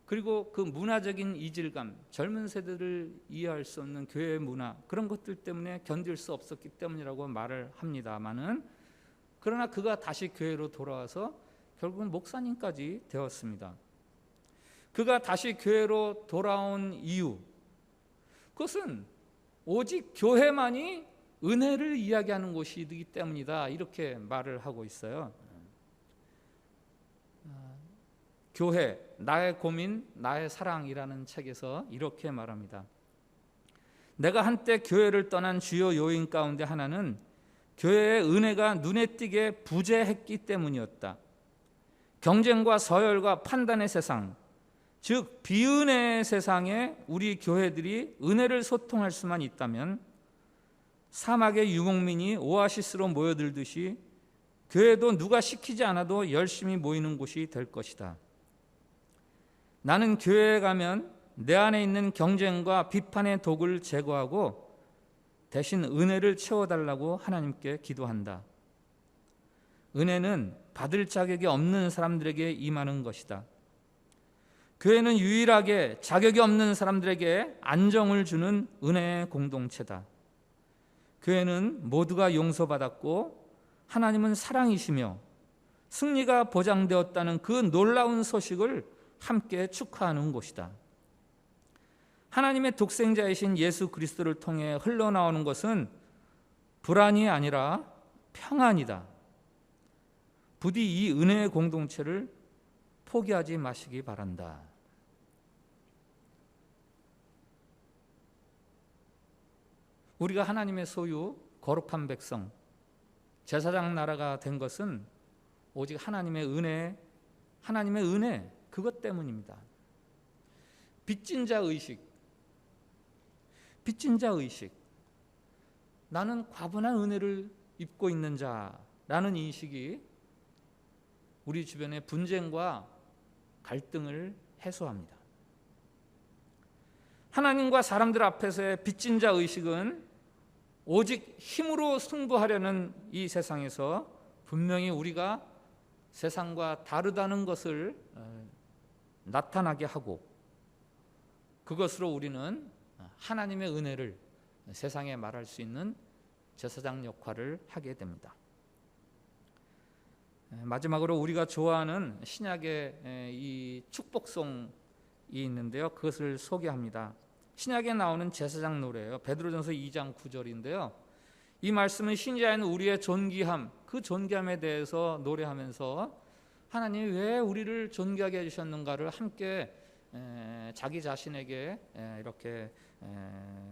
그리고 그 문화적인 이질감, 젊은 세대를 이해할 수 없는 교회의 문화, 그런 것들 때문에 견딜 수 없었기 때문이라고 말을 합니다마는, 그러나 그가 다시 교회로 돌아와서 결국은 목사님까지 되었습니다. 그가 다시 교회로 돌아온 이유, 그것은 오직 교회만이 은혜를 이야기하는 곳이기 때문이다, 이렇게 말을 하고 있어요. 교회, 나의 고민, 나의 사랑이라는 책에서 이렇게 말합니다. 내가 한때 교회를 떠난 주요 요인 가운데 하나는 교회의 은혜가 눈에 띄게 부재했기 때문이었다. 경쟁과 서열과 판단의 세상, 즉 비은혜의 세상에 우리 교회들이 은혜를 소통할 수만 있다면 사막의 유목민이 오아시스로 모여들듯이 교회도 누가 시키지 않아도 열심히 모이는 곳이 될 것이다. 나는 교회에 가면 내 안에 있는 경쟁과 비판의 독을 제거하고 대신 은혜를 채워달라고 하나님께 기도한다. 은혜는 받을 자격이 없는 사람들에게 임하는 것이다. 교회는 유일하게 자격이 없는 사람들에게 안정을 주는 은혜의 공동체다. 교회는 모두가 용서받았고 하나님은 사랑이시며 승리가 보장되었다는 그 놀라운 소식을 함께 축하하는 곳이다. 하나님의 독생자이신 예수 그리스도를 통해 흘러나오는 것은 불안이 아니라 평안이다. 부디 이 은혜의 공동체를 포기하지 마시기 바란다. 우리가 하나님의 소유, 거룩한 백성, 제사장 나라가 된 것은 오직 하나님의 은혜, 그것 때문입니다. 빚진 자 의식. 나는 과분한 은혜를 입고 있는 자라는 인식이 우리 주변의 분쟁과 갈등을 해소합니다. 하나님과 사람들 앞에서의 빚진 자 의식은 오직 힘으로 승부하려는 이 세상에서 분명히 우리가 세상과 다르다는 것을 나타나게 하고, 그것으로 우리는 하나님의 은혜를 세상에 말할 수 있는 제사장 역할을 하게 됩니다. 마지막으로 우리가 좋아하는 신약의 이 축복송이 있는데요, 그것을 소개합니다. 신약에 나오는 제사장 노래예요. 베드로전서 2장 9절인데요. 이 말씀은 신자인 우리의 존귀함, 그 존귀함에 대해서 노래하면서 하나님이 왜 우리를 존귀하게 해주셨는가를 함께 자기 자신에게 이렇게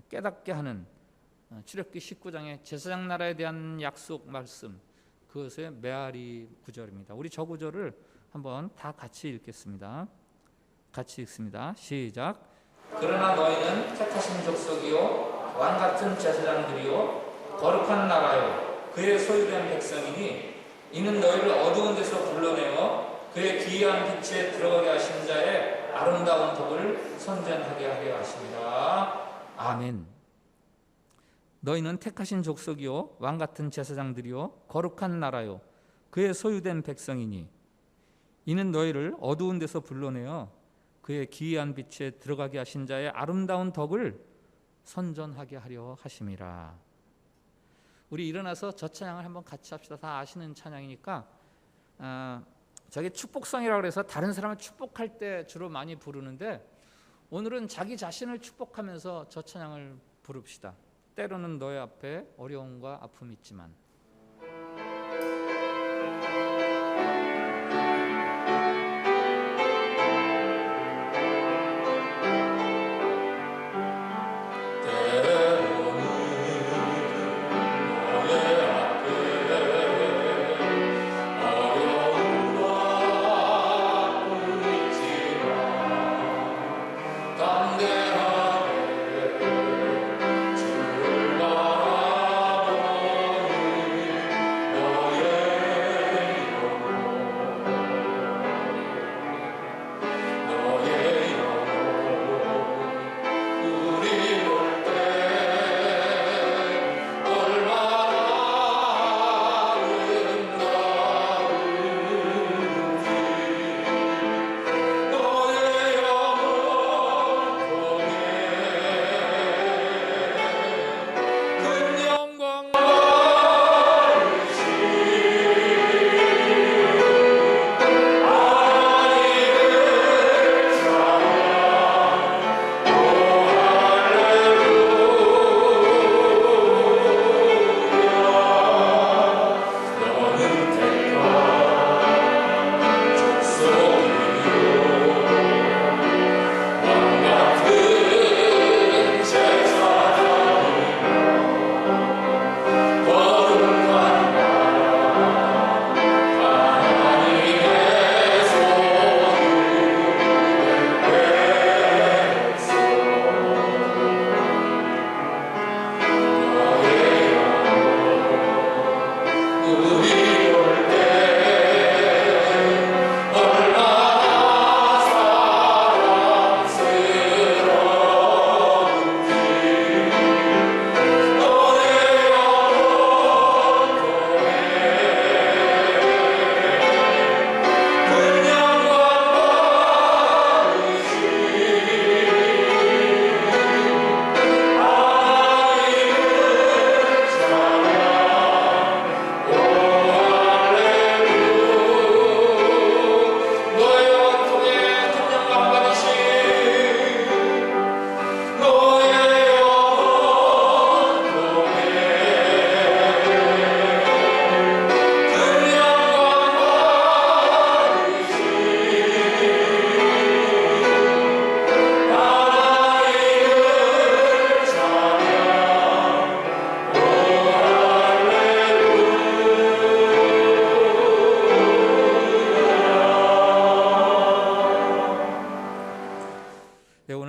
깨닫게 하는 출애굽기 19장의 제사장 나라에 대한 약속 말씀, 그것의 메아리 구절입니다. 우리 저 구절을 한번 다 같이 읽겠습니다. 같이 읽습니다. 시작. 그러나 너희는 택하신 족속이요 왕같은 제사장들이요 거룩한 나라요 그의 소유된 백성이니 이는 너희를 어두운 데서 불러내어 그의 기이한 빛에 들어가게 하신 자의 아름다운 덕을 선전하게 하려 하십니다. 아멘. 너희는 택하신 족속이요 왕같은 제사장들이요 거룩한 나라요 그의 소유된 백성이니 이는 너희를 어두운 데서 불러내어 그의 기이한 빛에 들어가게 하신 자의 아름다운 덕을 선전하게 하려 하심이라. 우리 일어나서 저 찬양을 한번 같이 합시다. 다 아시는 찬양이니까. 저게 축복성이라고 해서 다른 사람을 축복할 때 주로 많이 부르는데, 오늘은 자기 자신을 축복하면서 저 찬양을 부릅시다. 때로는 너의 앞에 어려움과 아픔이 있지만.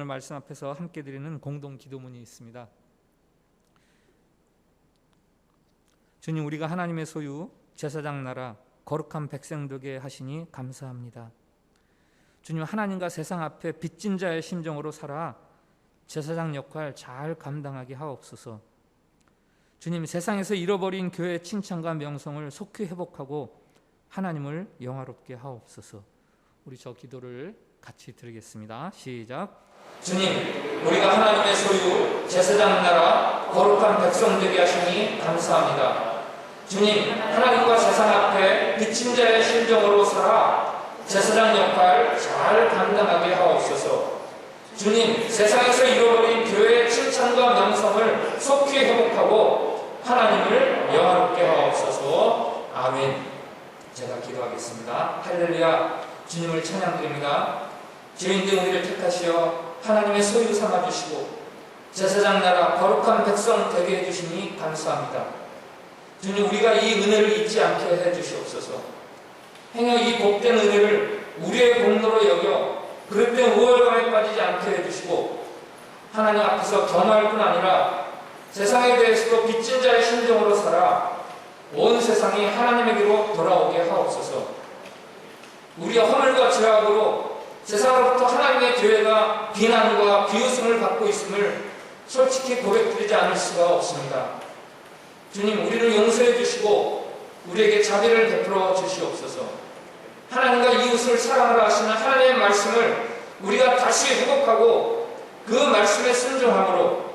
말씀 앞에서 함께 드리는 공동 기도문이 있습니다. 주님, 우리가 하나님의 소유 제사장 나라 거룩한 백성 되게 하시니 감사합니다. 주님, 하나님과 세상 앞에 빚진 자의 심정으로 살아 제사장 역할 잘 감당하게 하옵소서. 주님, 세상에서 잃어버린 교회의 칭찬과 명성을 속히 회복하고 하나님을 영화롭게 하옵소서. 우리 저 기도를 같이 드리겠습니다. 시작. 주님, 우리가 하나님의 소유 제사장 나라 거룩한 백성 되게 하시니 감사합니다. 주님, 하나님과 세상 앞에 빚진 자의 심정으로 살아 제사장 역할 잘 감당하게 하옵소서. 주님, 세상에서 잃어버린 교회의 칭찬과 명성을 속히 회복하고 하나님을 영화롭게 하옵소서. 아멘. 제가 기도하겠습니다. 할렐루야. 주님을 찬양드립니다. 죄인된 우리를 택하시어 하나님의 소유 삼아주시고 제사장 나라 거룩한 백성 되게 해주시니 감사합니다. 주님, 우리가 이 은혜를 잊지 않게 해주시옵소서. 행여 이 복된 은혜를 우리의 공로로 여겨 그릇된 우월감에 빠지지 않게 해주시고 하나님 앞에서 겸할 뿐 아니라 세상에 대해서도 빚진 자의 심정으로 살아 온 세상이 하나님에게로 돌아오게 하옵소서. 우리의 허물과 죄악으로 세상으로부터 하나님의 교회가 비난과 비웃음을 받고 있음을 솔직히 고백드리지 않을 수가 없습니다. 주님, 우리를 용서해 주시고 우리에게 자비를 베풀어 주시옵소서. 하나님과 이웃을 사랑하라 하시는 하나님의 말씀을 우리가 다시 회복하고 그 말씀에 순종함으로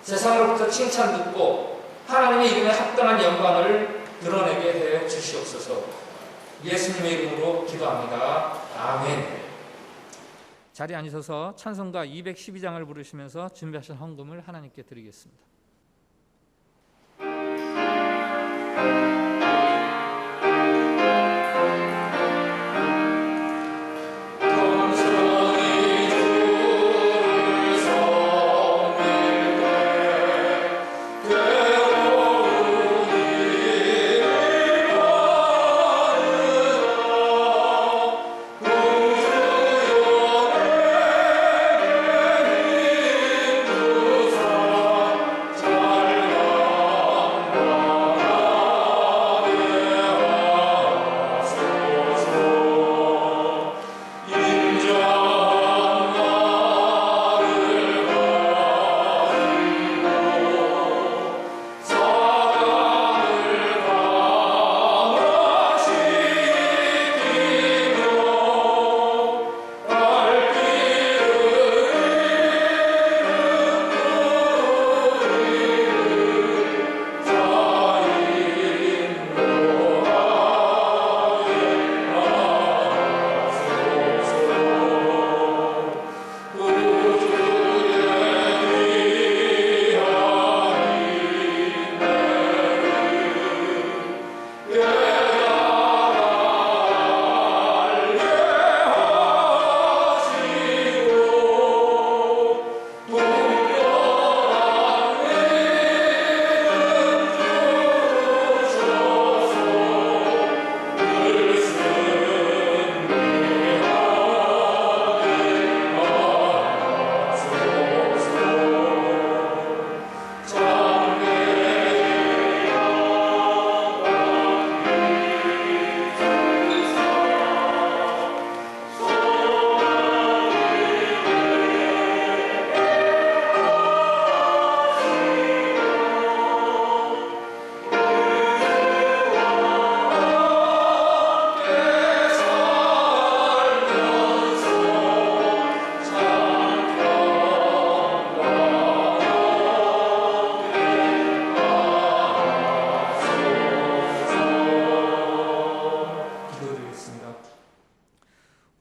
세상으로부터 칭찬 듣고 하나님의 이름에 합당한 영광을 드러내게 해 주시옵소서. 예수님의 이름으로 기도합니다. 아멘. 자리에 앉으셔서 찬송가 212장을 부르시면서 준비하신 헌금을 하나님께 드리겠습니다.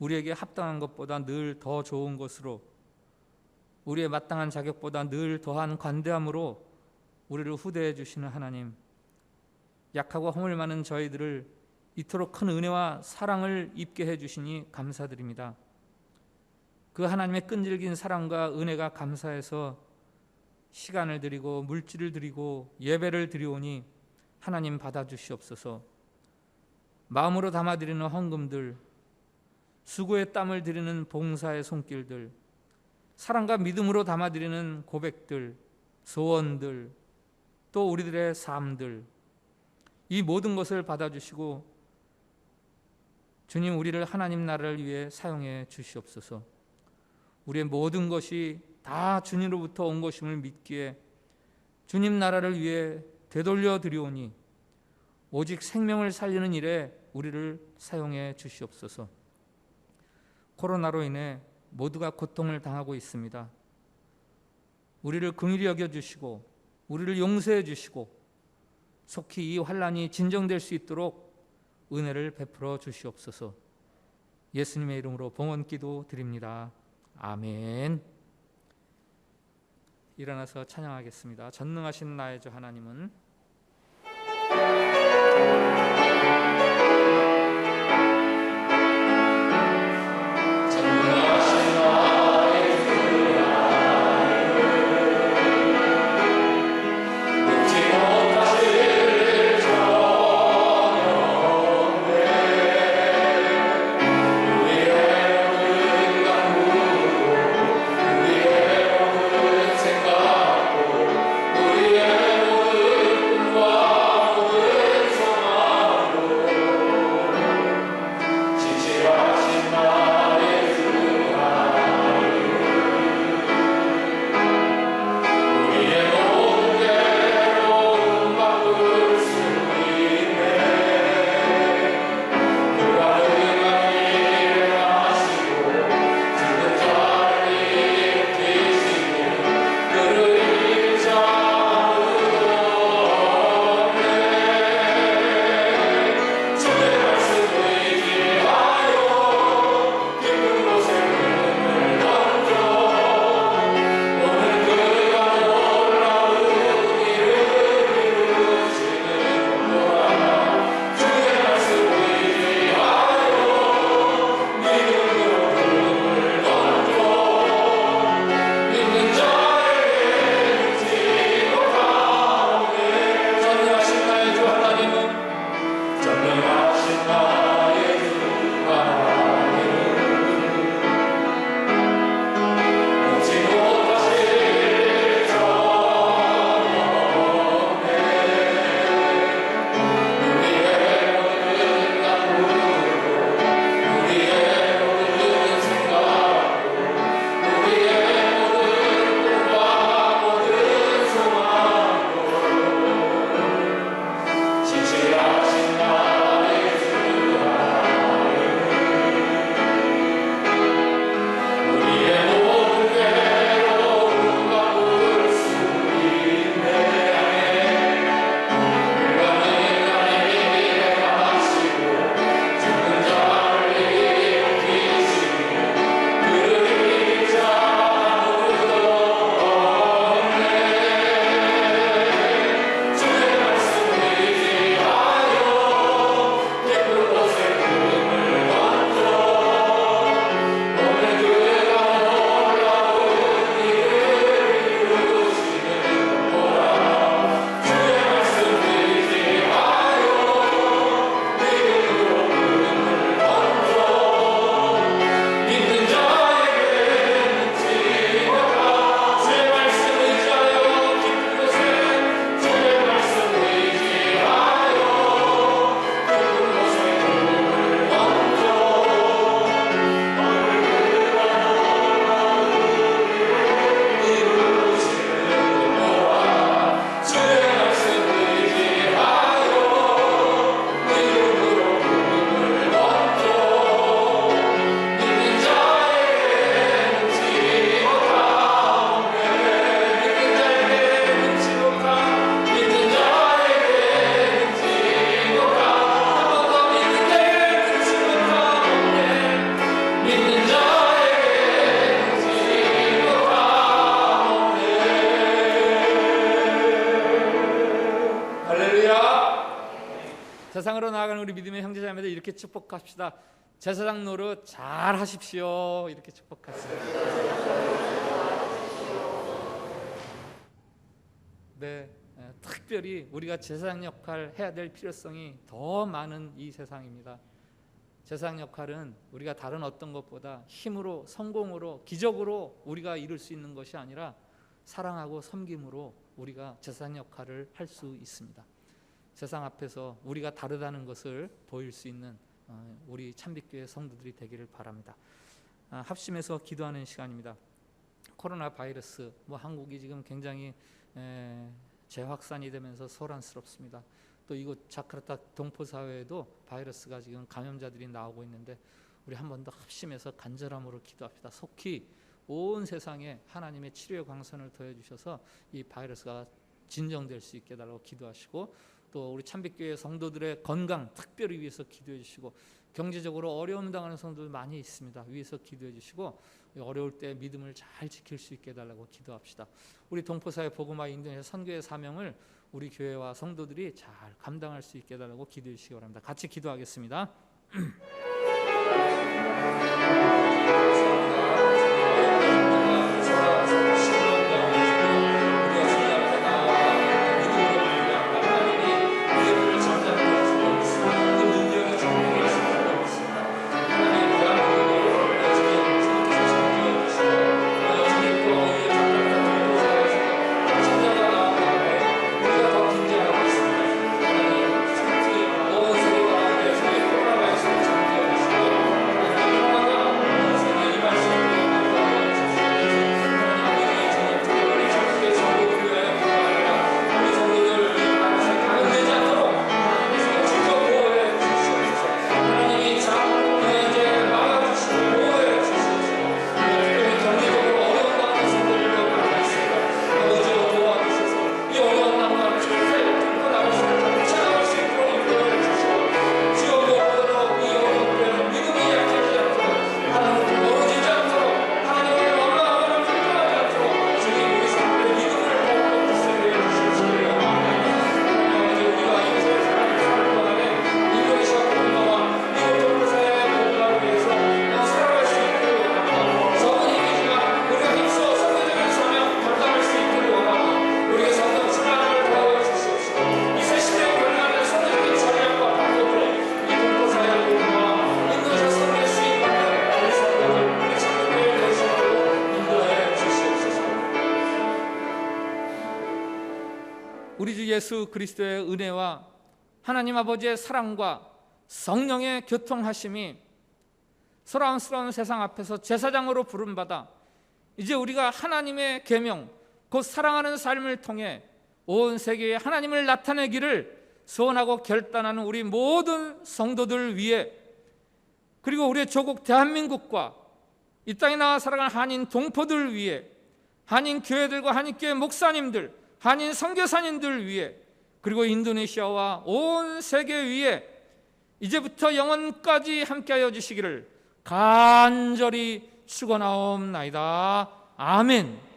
우리에게 합당한 것보다 늘 더 좋은 것으로, 우리의 마땅한 자격보다 늘 더한 관대함으로 우리를 후대해 주시는 하나님, 약하고 허물 많은 저희들을 이토록 큰 은혜와 사랑을 입게 해 주시니 감사드립니다. 그 하나님의 끈질긴 사랑과 은혜가 감사해서 시간을 드리고 물질을 드리고 예배를 드리오니 하나님 받아주시옵소서. 마음으로 담아드리는 헌금들, 수고의 땀을 드리는 봉사의 손길들, 사랑과 믿음으로 담아드리는 고백들, 소원들, 또 우리들의 삶들, 이 모든 것을 받아주시고 주님, 우리를 하나님 나라를 위해 사용해 주시옵소서. 우리의 모든 것이 다 주님으로부터 온 것임을 믿기에 주님 나라를 위해 되돌려 드리오니 오직 생명을 살리는 일에 우리를 사용해 주시옵소서. 코로나로 인해 모두가 고통을 당하고 있습니다. 우리를 긍휼히 여겨주시고 우리를 용서해 주시고 속히 이 환난이 진정될 수 있도록 은혜를 베풀어 주시옵소서. 예수님의 이름으로 봉헌기도 드립니다. 아멘. 일어나서 찬양하겠습니다. 전능하신 나의 주 하나님은 우리의 세상으로 나아가는 우리 믿음의 형제자매들 이렇게 축복합시다. 제사장 노릇 잘 하십시오. 이렇게 축복하세요. 네, 특별히 우리가 제사장 역할 해야 될 필요성이 더 많은 이 세상입니다. 제사장 역할은 우리가 다른 어떤 것보다 힘으로, 성공으로, 기적으로 우리가 이룰 수 있는 것이 아니라 사랑하고 섬김으로 우리가 제사장 역할을 할 수 있습니다. 세상 앞에서 우리가 다르다는 것을 보일 수 있는 우리 참빛교회 성도들이 되기를 바랍니다. 합심해서 기도하는 시간입니다. 코로나 바이러스, 한국이 지금 굉장히 재확산이 되면서 소란스럽습니다. 또 이곳 자카르타 동포 사회에도 바이러스가 지금 감염자들이 나오고 있는데 우리 한 번 더 합심해서 간절함으로 기도합시다. 속히 온 세상에 하나님의 치료의 광선을 더해 주셔서 이 바이러스가 진정될 수 있게 달라고 기도하시고, 또 우리 참빛교회 성도들의 건강 특별히 위해서 기도해 주시고, 경제적으로 어려움 당하는 성도들 많이 있습니다. 위해서 기도해 주시고, 어려울 때 믿음을 잘 지킬 수 있게 해달라고 기도합시다. 우리 동포사회 복음화 인도네시아 선교의 사명을 우리 교회와 성도들이 잘 감당할 수 있게 해달라고 기도해 주시기 바랍니다. 같이 기도하겠습니다. 우리 주 예수 그리스도의 은혜와 하나님 아버지의 사랑과 성령의 교통하심이 소란스러운 세상 앞에서 제사장으로 부름받아 이제 우리가 하나님의 계명, 곧 사랑하는 삶을 통해 온 세계에 하나님을 나타내기를 소원하고 결단하는 우리 모든 성도들 위해, 그리고 우리의 조국 대한민국과 이 땅에 나와 살아가는 한인 동포들 위해, 한인 교회들과 한인 교회 목사님들, 한인 선교사님들 위해, 그리고 인도네시아와 온 세계 위에 이제부터 영원까지 함께하여 주시기를 간절히 축원하옵나이다. 아멘.